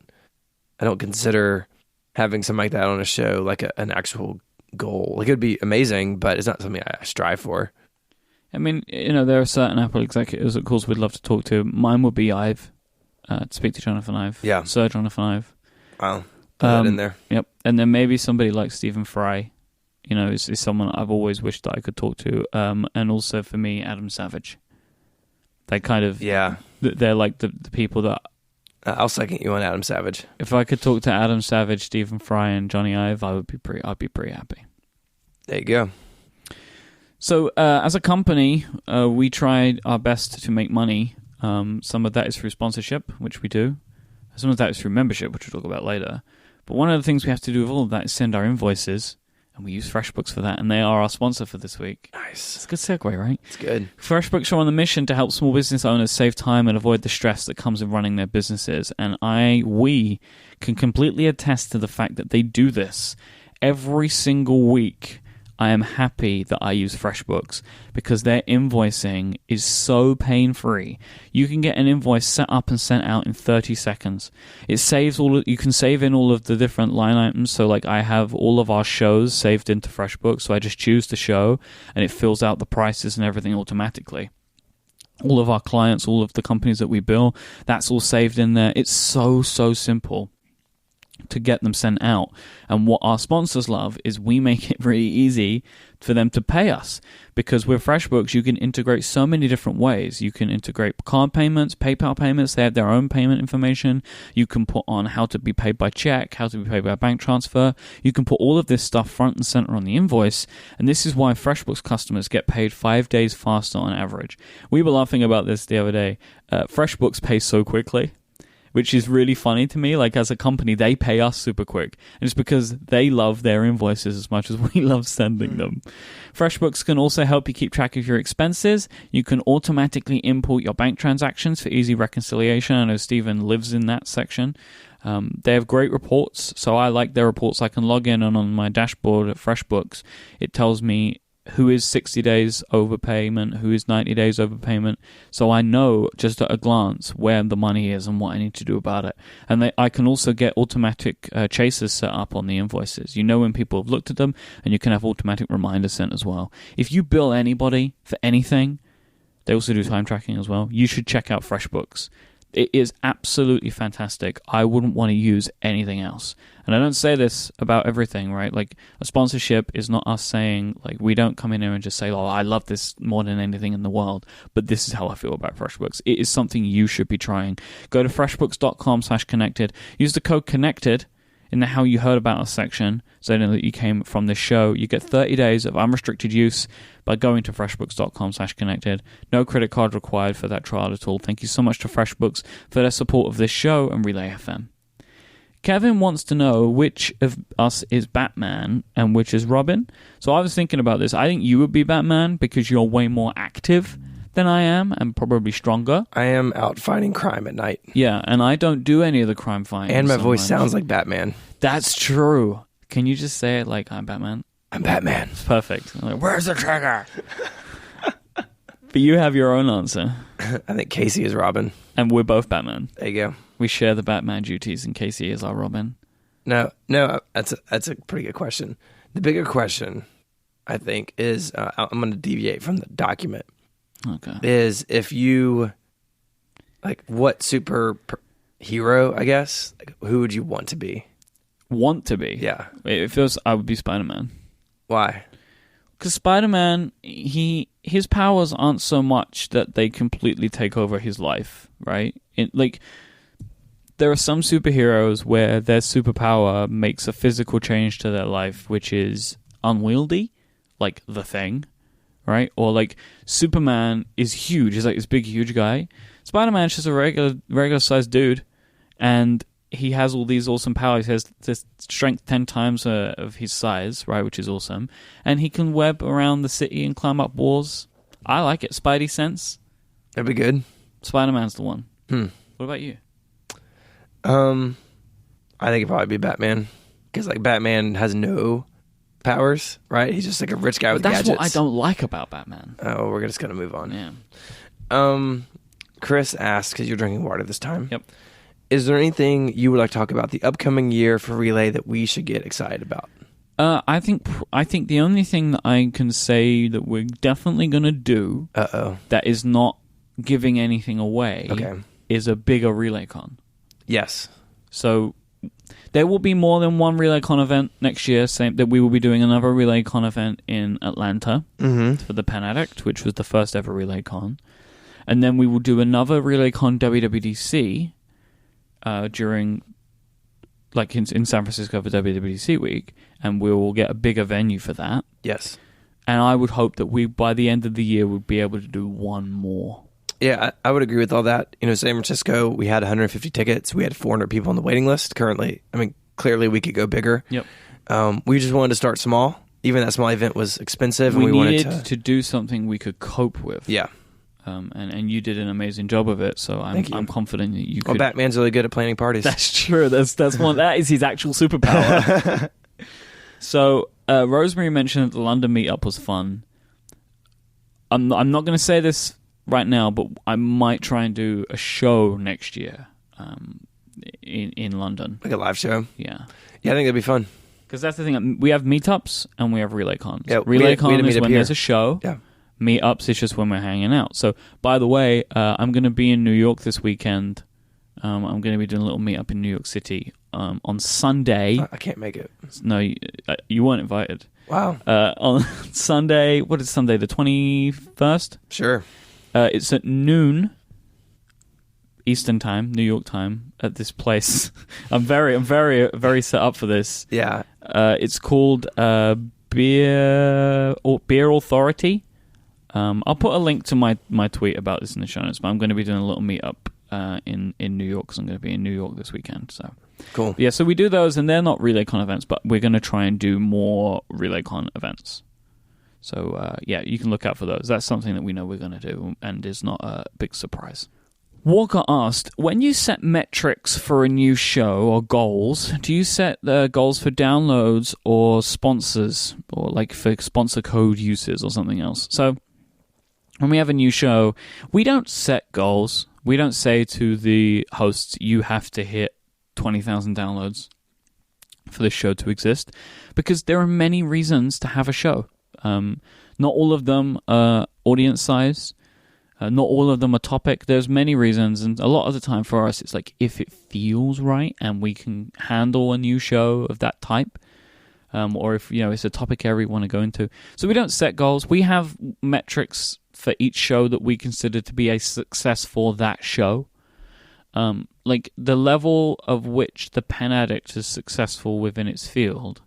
consider having something like that on a show like an actual goal. Like, it would be amazing, but it's not something I strive for.
I mean, there are certain Apple executives, of course, we'd love to talk to. Mine would be Ive. To speak to Jonathan Ive.
Yeah.
Sir Jonathan Ive.
I'll put that in there.
Yep. And then maybe somebody like Stephen Fry, is someone I've always wished that I could talk to. And also for me, Adam Savage. They kind of...
Yeah.
They're like the people that...
I'll second you on Adam Savage.
If I could talk to Adam Savage, Stephen Fry, and Johnny Ive, I'd be pretty happy.
There you go.
So, as a company, we tried our best to make money. Some of that is through sponsorship, which we do. Some of that is through membership, which we'll talk about later. But one of the things we have to do with all of that is send our invoices, and we use FreshBooks for that, and they are our sponsor for this week.
Nice.
It's a good segue, right?
It's good.
FreshBooks are on the mission to help small business owners save time and avoid the stress that comes in running their businesses, and we can completely attest to the fact that they do this every single week. I am happy that I use FreshBooks because their invoicing is so pain-free. You can get an invoice set up and sent out in 30 seconds. It saves you can save in all of the different line items. So, like, I have all of our shows saved into FreshBooks, so I just choose the show and it fills out the prices and everything automatically. All of our clients, all of the companies that we bill, that's all saved in there. It's so simple to get them sent out. And what our sponsors love is we make it really easy for them to pay us, because with FreshBooks you can integrate so many different ways. You can integrate card payments, PayPal payments. They have their own payment information. You can put on how to be paid by check, how to be paid by bank transfer. You can put all of this stuff front and center on the invoice, and this is why FreshBooks customers get paid 5 days faster on average. We were laughing about this the other day. FreshBooks pays so quickly, which is really funny to me. Like, as a company, they pay us super quick. And it's because they love their invoices as much as we love sending them. FreshBooks can also help you keep track of your expenses. You can automatically import your bank transactions for easy reconciliation. I know Stephen lives in that section. They have great reports, so I like their reports. I can log in, and on my dashboard at FreshBooks, it tells me who is 60 days overpayment, who is 90 days overpayment. So I know just at a glance where the money is and what I need to do about it. And I can also get automatic chasers set up on the invoices. You know when people have looked at them, and you can have automatic reminders sent as well. If you bill anybody for anything, they also do time tracking as well. You should check out FreshBooks. It is absolutely fantastic. I wouldn't want to use anything else. And I don't say this about everything, right? Like, a sponsorship is not us saying, like, we don't come in here and just say, oh, I love this more than anything in the world, but this is how I feel about FreshBooks. It is something you should be trying. Go to freshbooks.com/connected. Use the code CONNECTED in the How You Heard About Us section, so they know that you came from this show. You get 30 days of unrestricted use by going to freshbooks.com/connected. No credit card required for that trial at all. Thank you so much to FreshBooks for their support of this show and Relay FM. Kevin wants to know which of us is Batman and which is Robin. So I was thinking about this. I think you would be Batman because you're way more active than I am, and probably stronger.
I am out fighting crime at night.
Yeah, and I don't do any of the crime fighting.
And my voice sounds like Batman.
That's true. Can you just say it like, I'm Batman?
I'm Batman.
It's perfect. I'm like, where's the trigger? But you have your own answer.
I think Casey is Robin.
And we're both Batman.
There you go.
We share the Batman duties, and Casey is our Robin.
No, that's a pretty good question. The bigger question, I think, is I'm going to deviate from the document.
Okay.
Is if you, like, what hero, I guess, like, who would you want to be?
Want to be?
Yeah.
If it was, I would be Spider-Man.
Why?
Because Spider-Man, his powers aren't so much that they completely take over his life, right? There are some superheroes where their superpower makes a physical change to their life, which is unwieldy, like The Thing, right? Or like Superman is huge. He's like this big, huge guy. Spider-Man's just a regular-sized dude, and he has all these awesome powers. He has this strength 10 times of his size, right, which is awesome. And he can web around the city and climb up walls. I like it. Spidey sense.
That'd be good.
Spider-Man's the one. What about you?
I think it'd probably be Batman. Because, like, Batman has no powers, right? He's just like a rich guy with gadgets.
That's what I don't like about Batman.
Oh, we're just going to move on.
Yeah.
Chris asked, because you're drinking water this time.
Yep.
Is there anything you would like to talk about the upcoming year for Relay that we should get excited about?
I think the only thing that I can say that we're definitely going to do that is not giving anything away is a bigger RelayCon.
Yes.
So there will be more than one RelayCon event next year. Same that we will be doing another RelayCon event in Atlanta for the Pen Addict, which was the first ever RelayCon. And then we will do another RelayCon WWDC during, like in San Francisco for WWDC week, and we will get a bigger venue for that.
Yes.
And I would hope that we, by the end of the year, would be able to do one more.
Yeah, I would agree with all that. You know, San Francisco, we had 150 tickets. We had 400 people on the waiting list currently. I mean, clearly we could go bigger.
Yep.
We just wanted to start small. Even that small event was expensive.
We
and
needed
wanted
to do something we could cope with.
Yeah.
And you did an amazing job of it, so I'm confident that you could.
Well, Batman's really good at planning parties.
That's true. That's one. That is his actual superpower. So, Rosemary mentioned that the London meetup was fun. I'm not going to say this right now, but I might try and do a show next year in London.
Like a live show?
Yeah.
Yeah, I think that'd be fun.
Because that's the thing. We have meetups and we have RelayCons.
Yeah,
RelayCon is when there's a show.
Yeah.
Meetups is just when we're hanging out. So, by the way, I'm going to be in New York this weekend. I'm going to be doing a little meetup in New York City on Sunday.
I can't make it.
No, you weren't invited.
Wow.
On Sunday, what is Sunday, the 21st?
Sure.
It's at noon Eastern time, New York time, at this place. I'm very, very set up for this.
Yeah.
It's called Beer Authority. I'll put a link to my tweet about this in the show notes, but I'm going to be doing a little meetup in New York, because I'm going to be in New York this weekend. So
cool.
Yeah, so we do those, and they're not RelayCon events, but we're going to try and do more RelayCon events. So yeah, you can look out for those. That's something that we know we're going to do, and is not a big surprise. Walker asked, when you set metrics for a new show or goals, do you set goals for downloads or sponsors, or like for sponsor code uses or something else? So when we have a new show, we don't set goals. We don't say to the hosts, you have to hit 20,000 downloads for this show to exist, because there are many reasons to have a show. Not all of them are audience size. Not all of them are topic. There's many reasons, and a lot of the time for us, it's like if it feels right and we can handle a new show of that type, or if it's a topic area we want to go into. So we don't set goals. We have metrics for each show that we consider to be a success for that show. Like the level of which the Pen Addict is successful within its field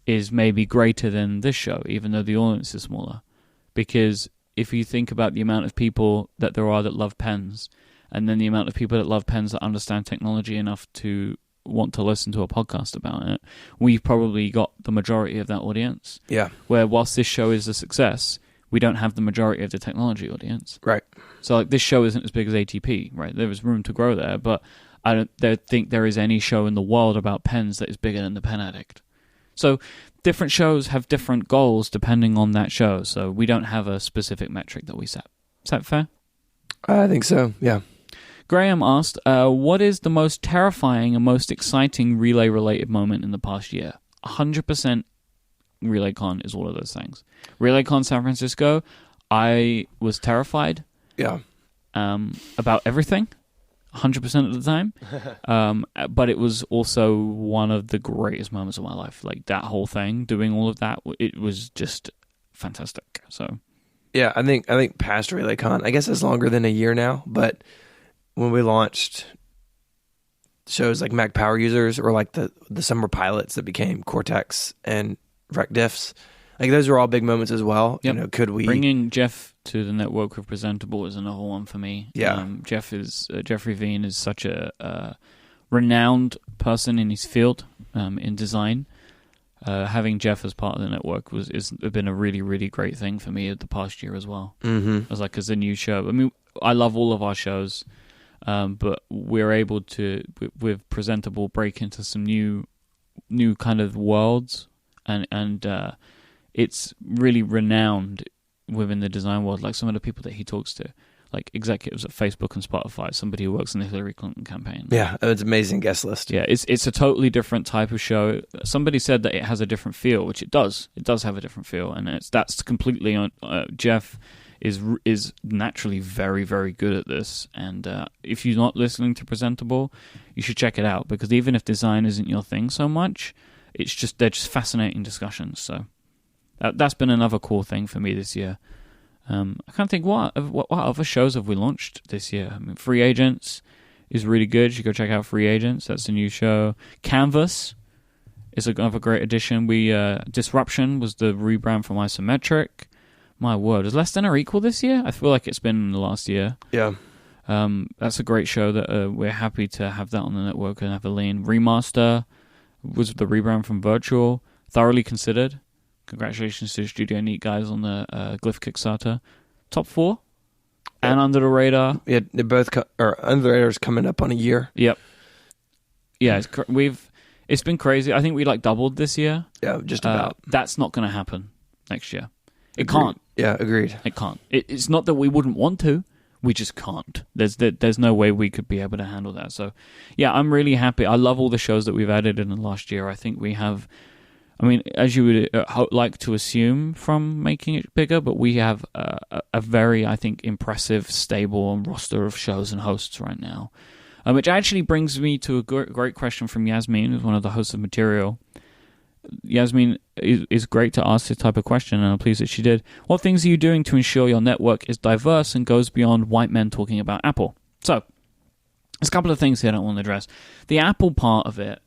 is maybe greater than this show, even though the audience is smaller. Because if you think about the amount of people that there are that love pens, and then the amount of people that love pens that understand technology enough to want to listen to a podcast about it, we've probably got the majority of that audience.
Yeah.
Where whilst this show is a success, we don't have the majority of the technology audience.
Right.
So like this show isn't as big as ATP, right? There was room to grow there, but I don't think there is any show in the world about pens that is bigger than the Pen Addict. So different shows have different goals depending on that show. So we don't have a specific metric that we set. Is that fair?
I think so, yeah.
Graham asked, what is the most terrifying and most exciting relay-related moment in the past year? 100% RelayCon is all of those things. RelayCon San Francisco, I was terrified about everything, 100% of the time. But it was also one of the greatest moments of my life. Like that whole thing, doing all of that, it was just fantastic. So,
yeah, I think past RelayCon, I guess it's longer than a year now, but when we launched shows like Mac Power Users or like the summer pilots that became Cortex and Rec Diffs, like those are all big moments as well.
Yep.
You know, could we
bringing Jeff to the network with Presentable is another one for me.
Yeah,
Jeffrey Veen is such a renowned person in his field in design. Having Jeff as part of the network has been a really, really great thing for me the past year as well. As a new show. I mean, I love all of our shows. But we're able to, with Presentable, break into some new kind of worlds, and it's really renowned within the design world. Like some of the people that he talks to, like executives at Facebook and Spotify, somebody who works in the Hillary Clinton campaign.
Yeah, it's an amazing guest list.
Yeah, it's a totally different type of show. Somebody said that it has a different feel, which it does. It does have a different feel, and that's completely on Jeff. Is naturally very, very good at this, and if you're not listening to Presentable, you should check it out, because even if design isn't your thing so much, they're just fascinating discussions. So that's been another cool thing for me this year. I can't think what other shows have we launched this year. I mean, Free Agents is really good. You should go check out Free Agents. That's a new show. Canvas is another great addition. Disruption was the rebrand from Isometric. My word, is Less Than or Equal this year? I feel like it's been the last year.
Yeah.
That's a great show that we're happy to have that on the network and have a lean. Remaster was the rebrand from Virtual. Thoroughly Considered. Congratulations to Studio Neat guys on the Glyph Kickstarter. Top 4. And Under the Radar.
Yeah, they're both Under the Radar is coming up on a year.
Yep. Yeah, it's been crazy. I think we doubled this year.
Yeah, just about.
That's not going to happen next year. It can't.
Yeah, agreed.
It can't. It's not that we wouldn't want to. We just can't. There's no way we could be able to handle that. So, yeah, I'm really happy. I love all the shows that we've added in the last year. I think we have, I mean, as you would like to assume from making it bigger, but we have a very, I think, impressive, stable roster of shows and hosts right now. Which actually brings me to a great question from Yasmin, who's one of the hosts of Material. Yasmin is great to ask this type of question, and I'm pleased that she did. What things are you doing to ensure your network is diverse and goes beyond white men talking about Apple? So, there's a couple of things here I want to address. The Apple part of it,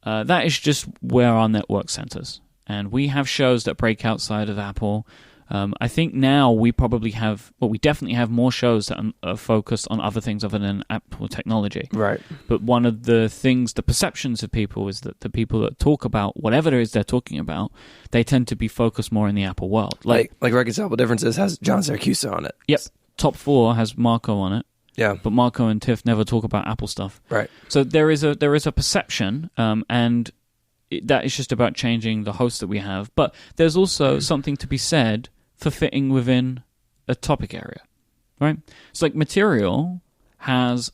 that is just where our network centers. And we have shows that break outside of Apple. I think now we definitely have more shows that are focused on other things other than Apple technology.
Right.
But one of the things, the perceptions of people is that the people that talk about whatever it is they're talking about, they tend to be focused more in the Apple world. Like
Reconcilable Differences has John Siracusa on it.
Yep. Top 4 has Marco on it.
Yeah.
But Marco and Tiff never talk about Apple stuff.
Right.
So there is a perception, and that is just about changing the host that we have. But there's also something to be said for fitting within a topic area, right? It's like Material has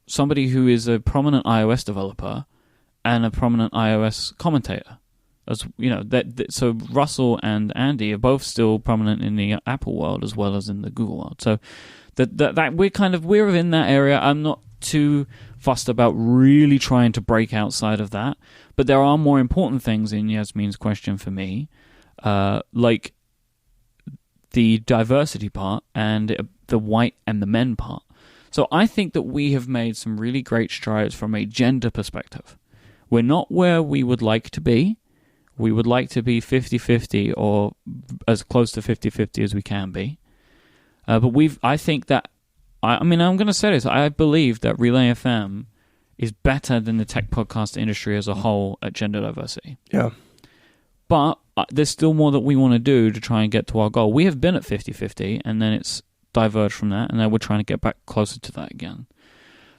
somebody who is a prominent iOS developer and a prominent iOS commentator. As you know, so Russell and Andy are both still prominent in the Apple world as well as in the Google world. So that we're within that area. I'm not too fussed about really trying to break outside of that, but there are more important things in Yasmin's question for me, like the diversity part and the white and the men part. So I think that we have made some really great strides from a gender perspective. We're not where we would like to be. We would like to be 50-50 or as close to 50-50 as we can be. But I think that, I'm going to say this, I believe that Relay FM is better than the tech podcast industry as a whole at gender diversity.
Yeah.
But there's still more that we want to do to try and get to our goal. We have been at 50-50, and then it's diverged from that, and then we're trying to get back closer to that again.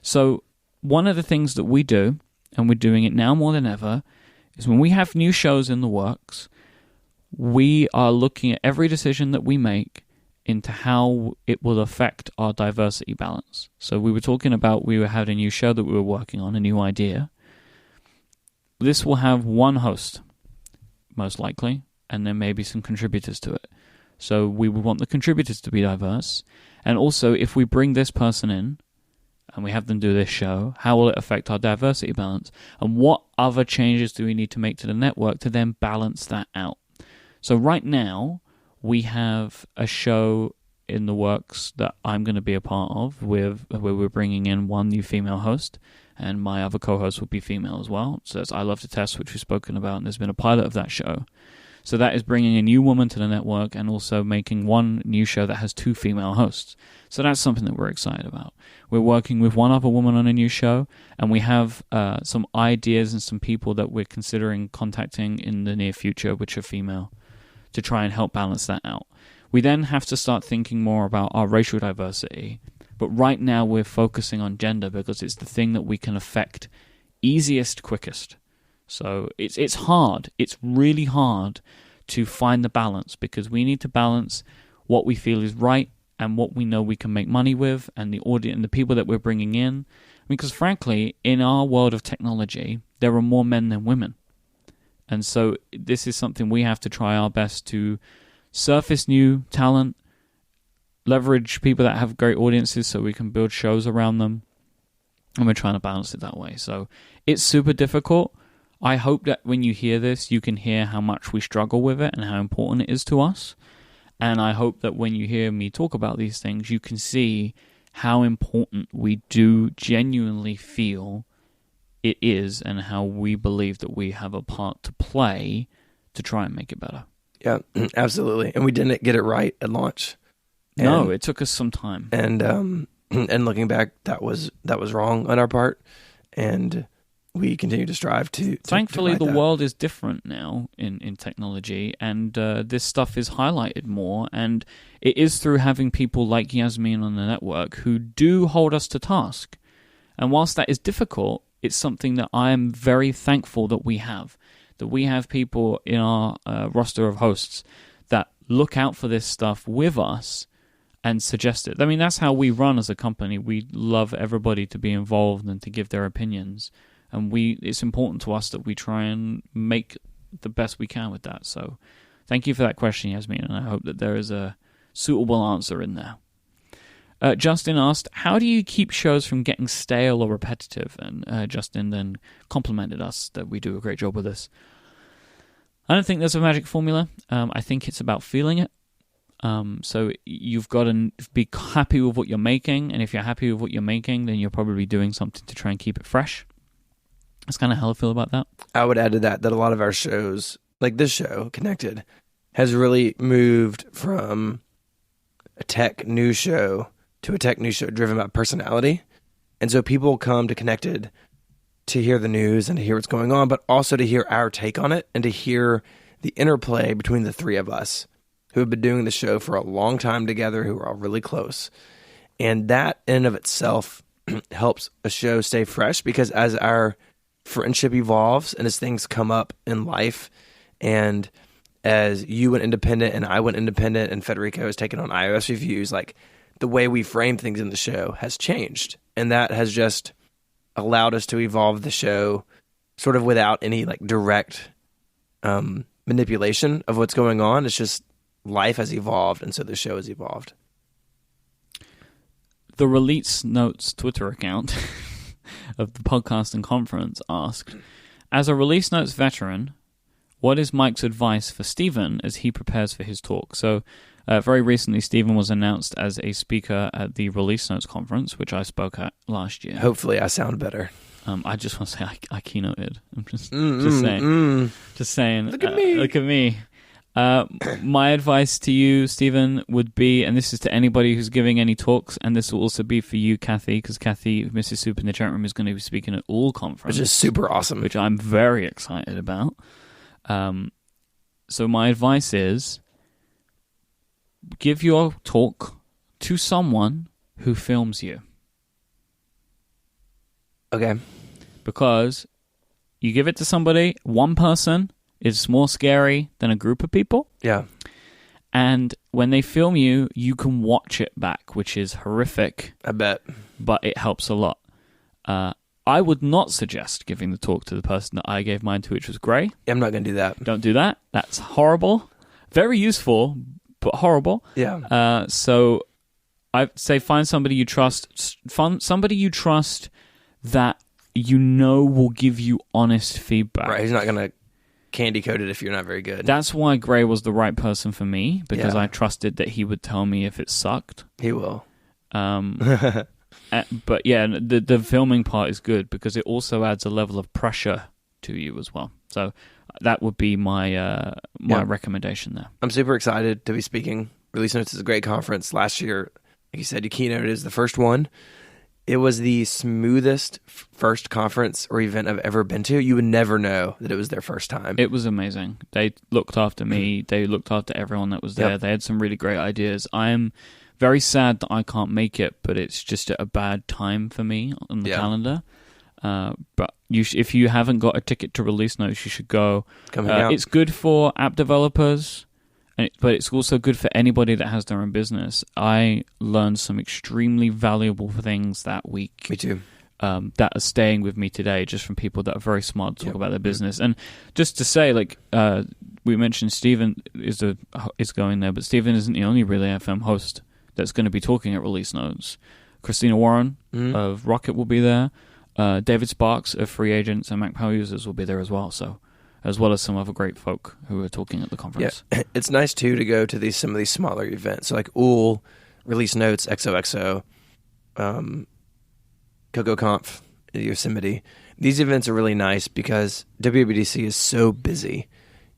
So one of the things that we do, and we're doing it now more than ever, is when we have new shows in the works, we are looking at every decision that we make into how it will affect our diversity balance. So we were talking about, we had a new show that we were working on, a new idea. This will have one host, most likely, and then maybe some contributors to it. So we would want the contributors to be diverse. And also, if we bring this person in, and we have them do this show, how will it affect our diversity balance? And what other changes do we need to make to the network to then balance that out? So right now, we have a show in the works that I'm going to be a part of, where we're bringing in one new female host, and my other co-host will be female as well. So that's I Love to Test, which we've spoken about, and there's been a pilot of that show. So that is bringing a new woman to the network and also making one new show that has 2 female hosts. So that's something that we're excited about. We're working with one other woman on a new show, and we have some ideas and some people that we're considering contacting in the near future, which are female, to try and help balance that out. We then have to start thinking more about our racial diversity, but right now we're focusing on gender because it's the thing that we can affect easiest, quickest. So it's hard. It's really hard to find the balance because we need to balance what we feel is right and what we know we can make money with and the audience and the people that we're bringing in. Because frankly, in our world of technology, there are more men than women. And so this is something we have to try our best to surface new talent, leverage people that have great audiences so we can build shows around them. And we're trying to balance it that way. So it's super difficult. I hope that when you hear this, you can hear how much we struggle with it and how important it is to us. And I hope that when you hear me talk about these things, you can see how important we do genuinely feel it is and how we believe that we have a part to play to try and make it better.
Yeah, absolutely. And we didn't get it right at launch.
No, it took us some time.
And looking back, that was wrong on our part. And we continue to strive to
Thankfully,
to
the
fight that.
world is different now in technology, and this stuff is highlighted more. And it is through having people like Yasmin on the network who do hold us to task. And whilst that is difficult, it's something that I am very thankful that we have people in our roster of hosts that look out for this stuff with us and suggest it. I mean, that's how we run as a company. We love everybody to be involved and to give their opinions. And it's important to us that we try and make the best we can with that. So thank you for that question, Yasmin, and I hope that there is a suitable answer in there. Justin asked, how do you keep shows from getting stale or repetitive? And Justin then complimented us that we do a great job with this. I don't think there's a magic formula. I think it's about feeling it. So you've got to be happy with what you're making, and if you're happy with what you're making, then you're probably doing something to try and keep it fresh. That's kind of how I feel about that.
I would add to that a lot of our shows, like this show, Connected, has really moved from a tech news show to a tech news show driven by personality. And so people come to Connected to hear the news and to hear what's going on, but also to hear our take on it and to hear the interplay between the three of us who have been doing the show for a long time together, who are all really close. And that in and of itself helps a show stay fresh, because as our friendship evolves and as things come up in life, and as you went independent and I went independent and Federico has taken on iOS reviews, like the way we frame things in the show has changed. And that has just allowed us to evolve the show sort of without any like direct manipulation of what's going on. It's just life has evolved, and so the show has evolved.
The Release Notes Twitter account of the Podcasting Conference asked, as a Release Notes veteran, what is Myke's advice for Stephen as he prepares for his talk? So very recently, Stephen was announced as a speaker at the Release Notes Conference, which I spoke at last year.
Hopefully I sound better.
I just want to say I keynoted. I'm just saying. Just saying.
Look at me.
Look at me. My advice to you, Stephen, would be, and this is to anybody who's giving any talks, and this will also be for you, Kathy, because Kathy, Mrs. Soup in the chat room, is going to be speaking at all conferences.
Which is super awesome.
Which I'm very excited about. So my advice is give your talk to someone who films you.
Okay.
Because you give it to somebody, one person is more scary than a group of people.
Yeah.
And when they film you, you can watch it back, which is horrific.
I bet.
But it helps a lot. I would not suggest giving the talk to the person that I gave mine to, which was Gray.
I'm not going to do that.
Don't do that. That's horrible. Very useful, but horrible.
Yeah.
So I say find somebody you trust. Somebody you trust that you know will give you honest feedback.
Right. He's not going to candy coat it if you're not very good.
That's why Gray was the right person for me, because
Yeah.
I trusted that he would tell me if it sucked.
He will.
But yeah, the filming part is good because it also adds a level of pressure to you as well. So that would be my recommendation there.
I'm super excited to be speaking. Release Notes is a great conference. Last year, like you said, you keynoted as the first one. It was the smoothest first conference or event I've ever been to. You would never know that it was their first time.
It was amazing. They looked after me. They looked after everyone that was there.
Yep.
They had some really great ideas. I am very sad that I can't make it, but it's just a bad time for me on the calendar. But if you haven't got a ticket to Release Notes, you should go.
Come hang out.
It's good for app developers, but it's also good for anybody that has their own business. I learned some extremely valuable things that week.
Me too.
That are staying with me today, just from people that are very smart to talk about their business. And just to say, we mentioned Stephen is going there, but Stephen isn't the only Relay FM host that's going to be talking at Release Notes. Christina Warren of Rocket will be there. David Sparks of Free Agents and Mac Power Users will be there as well. So, as well as some other great folk who are talking at the conference.
Yeah. It's nice too to go to some of these smaller events, so like OOL, Release Notes, XOXO, CocoaConf, Yosemite. These events are really nice because WWDC is so busy,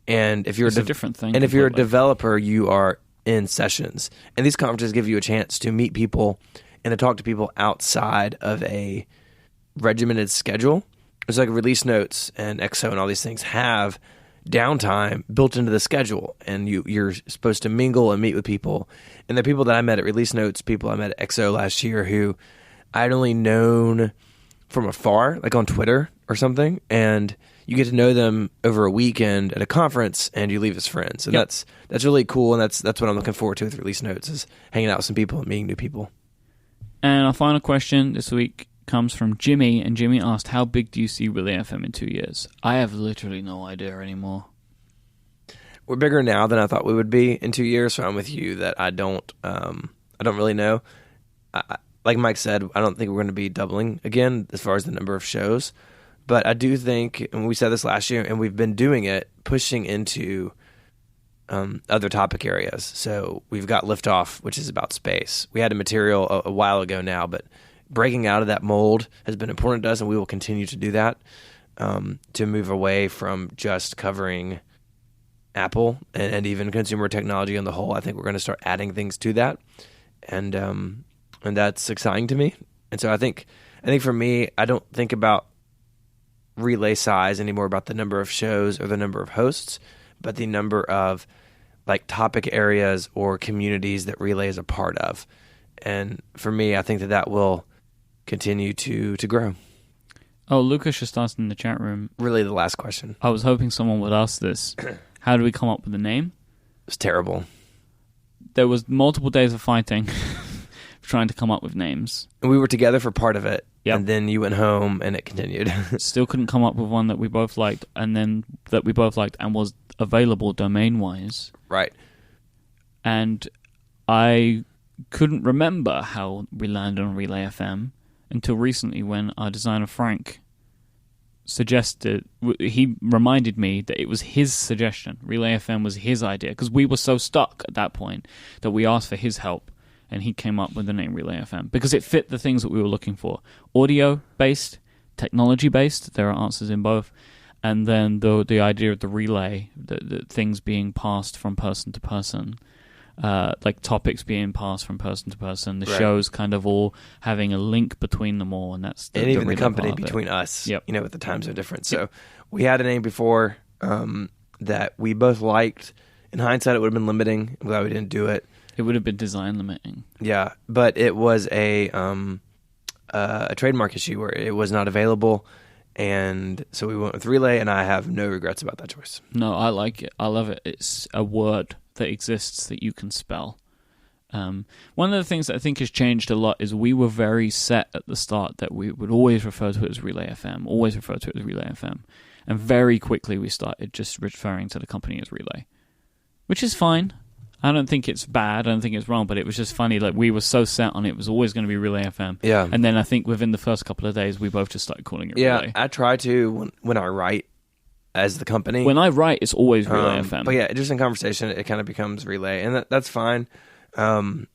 and if you're
It's a different thing.
and if you're a developer, you are in sessions, and these conferences give you a chance to meet people and to talk to people outside of a regimented schedule. It's like Release Notes and XO and all these things have downtime built into the schedule, and you're supposed to mingle and meet with people. And the people that I met at Release Notes, people I met at XO last year who I'd only known from afar, like on Twitter or something, and you get to know them over a weekend at a conference, and you leave as friends. And that's really cool, and that's what I'm looking forward to with Release Notes, is hanging out with some people and meeting new people.
And our final question this week comes from Jimmy, and Jimmy asked, how big do you see Relay FM in 2 years? I have literally no idea anymore.
We're bigger now than I thought we would be in 2 years, so I'm with you that I don't really know. Like Mike said, I don't think we're going to be doubling again as far as the number of shows, but I do think, and we said this last year, and we've been doing it, pushing into other topic areas. So we've got Liftoff, which is about space. We had a material a while ago now, but breaking out of that mold has been important to us, and we will continue to do that, to move away from just covering Apple and even consumer technology on the whole. I think we're going to start adding things to that, and that's exciting to me. And so I think for me, I don't think about relay size anymore, about the number of shows or the number of hosts, but the number of like topic areas or communities that Relay is a part of. And for me, I think that will continue to grow.
Oh, Lucas just asked in the chat room.
Really, the last question.
I was hoping someone would ask this. How do we come up with the name?
It was terrible.
There was multiple days of fighting trying to come up with names.
And we were together for part of it,
Yep.
and then you went home, and it continued.
Still couldn't come up with one that we both liked, and was available domain-wise.
Right.
And I couldn't remember how we landed on Relay FM until recently, when our designer Frank he reminded me that it was his suggestion. Relay FM was his idea, because we were so stuck at that point that we asked for his help, and he came up with the name Relay FM because it fit the things that we were looking for: audio-based, technology-based. There are answers in both. And then the idea of the relay, the things being passed from person to person, like topics being passed from person to person, the shows kind of all having a link between them all, and that's
and even the company between us.
Yep.
With the times are different. So we had a name before that we both liked. In hindsight, it would have been limiting. I'm glad we didn't do it.
It would have been design limiting.
Yeah, but it was a trademark issue where it was not available, and so we went with relay, and I have no regrets about that choice.
No, I like it. I love it. It's a word that exists that you can spell. One of the things that I think has changed a lot is we were very set at the start that we would always refer to it as Relay FM, always refer to it as Relay FM, and very quickly we started just referring to the company as Relay, which is fine. I don't think it's bad. I don't think it's wrong, but it was just funny. Like, we were so set on it was always going to be Relay FM.
Yeah.
And then I think within the first couple of days, we both just started calling it Relay.
Yeah, I try to when I write as the company.
When I write, it's always Relay FM.
But yeah, just in conversation, it kind of becomes Relay, and that's fine. And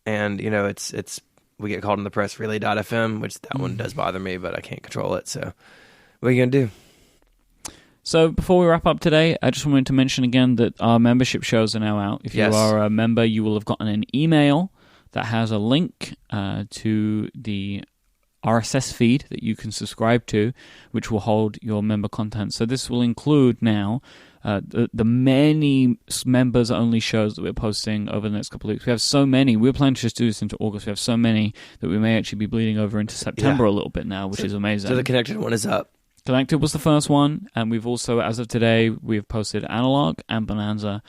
it's we get called in the press Relay.fm, which that one does bother me, but I can't control it. So what are you gonna do?
So before we wrap up today, I just wanted to mention again that our membership shows are now out. If you are a member, you will have gotten an email that has a link to the RSS feed that you can subscribe to, which will hold your member content. So this will include now the many members-only shows that we're posting over the next couple of weeks. We have so many. We're planning to just do this into August. We have so many that we may actually be bleeding over into September a little bit now, which is amazing.
So the Connected one is up.
Connected was the first one, and we've also, as of today, we've posted Analog and Bonanza.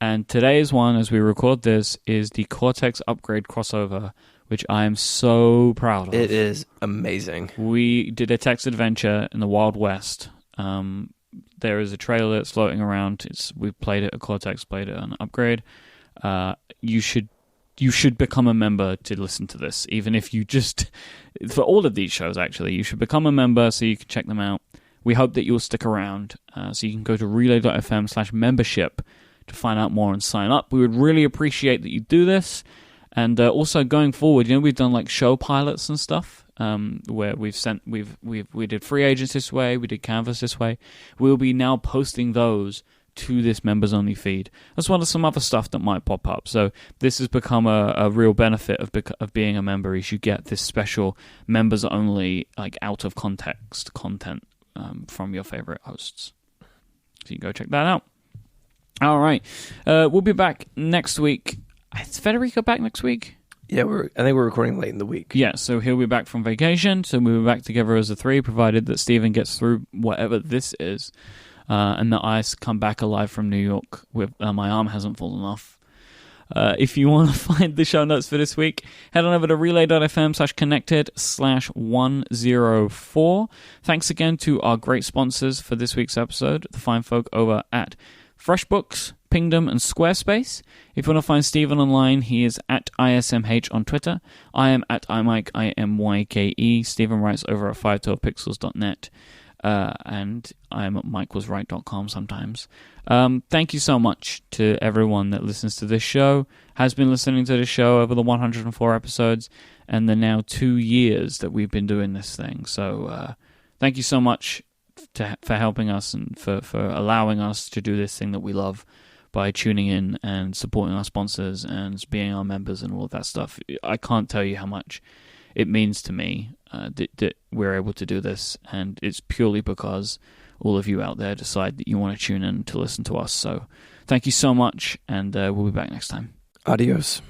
And today's one, as we record this, is the Cortex Upgrade crossover, which I am so proud of.
It is amazing.
We did a text adventure in the Wild West. There is a trailer that's floating around. We've played it at Cortex, played it on Upgrade. You should become a member to listen to this, even if you just... For all of these shows, actually, you should become a member so you can check them out. We hope that you'll stick around. So you can go to relay.fm/membership to find out more and sign up. We would really appreciate that you do this. And also going forward, we've done like show pilots and stuff where we did Free Agents this way, we did Canvas this way. We'll be now posting those to this members-only feed, as well as some other stuff that might pop up. So this has become a real benefit of being a member, is you get this special members-only, like, out-of-context content from your favorite hosts. So you can go check that out. All right. We'll be back next week. Is Federico back next week?
Yeah, I think we're recording late in the week.
Yeah, so he'll be back from vacation, so we'll be back together as a three, provided that Stephen gets through whatever this is. And that I come back alive from New York with my arm hasn't fallen off. If you want to find the show notes for this week, head on over to relay.fm/connected/104. Thanks again to our great sponsors for this week's episode, the fine folk over at FreshBooks, Pingdom, and Squarespace. If you want to find Stephen online, he is at ISMH on Twitter. I am at iMyke, IMYKE. Stephen writes over at 512pixels.net. And I'm at MikeWasRight.com sometimes. Thank you so much to everyone that listens to this show, has been listening to this show over the 104 episodes, and the now 2 years that we've been doing this thing. So thank you so much for helping us and for allowing us to do this thing that we love by tuning in and supporting our sponsors and being our members and all of that stuff. I can't tell you how much it means to me that we're able to do this, and it's purely because all of you out there decide that you want to tune in to listen to us. So thank you so much, and we'll be back next time.
Adios.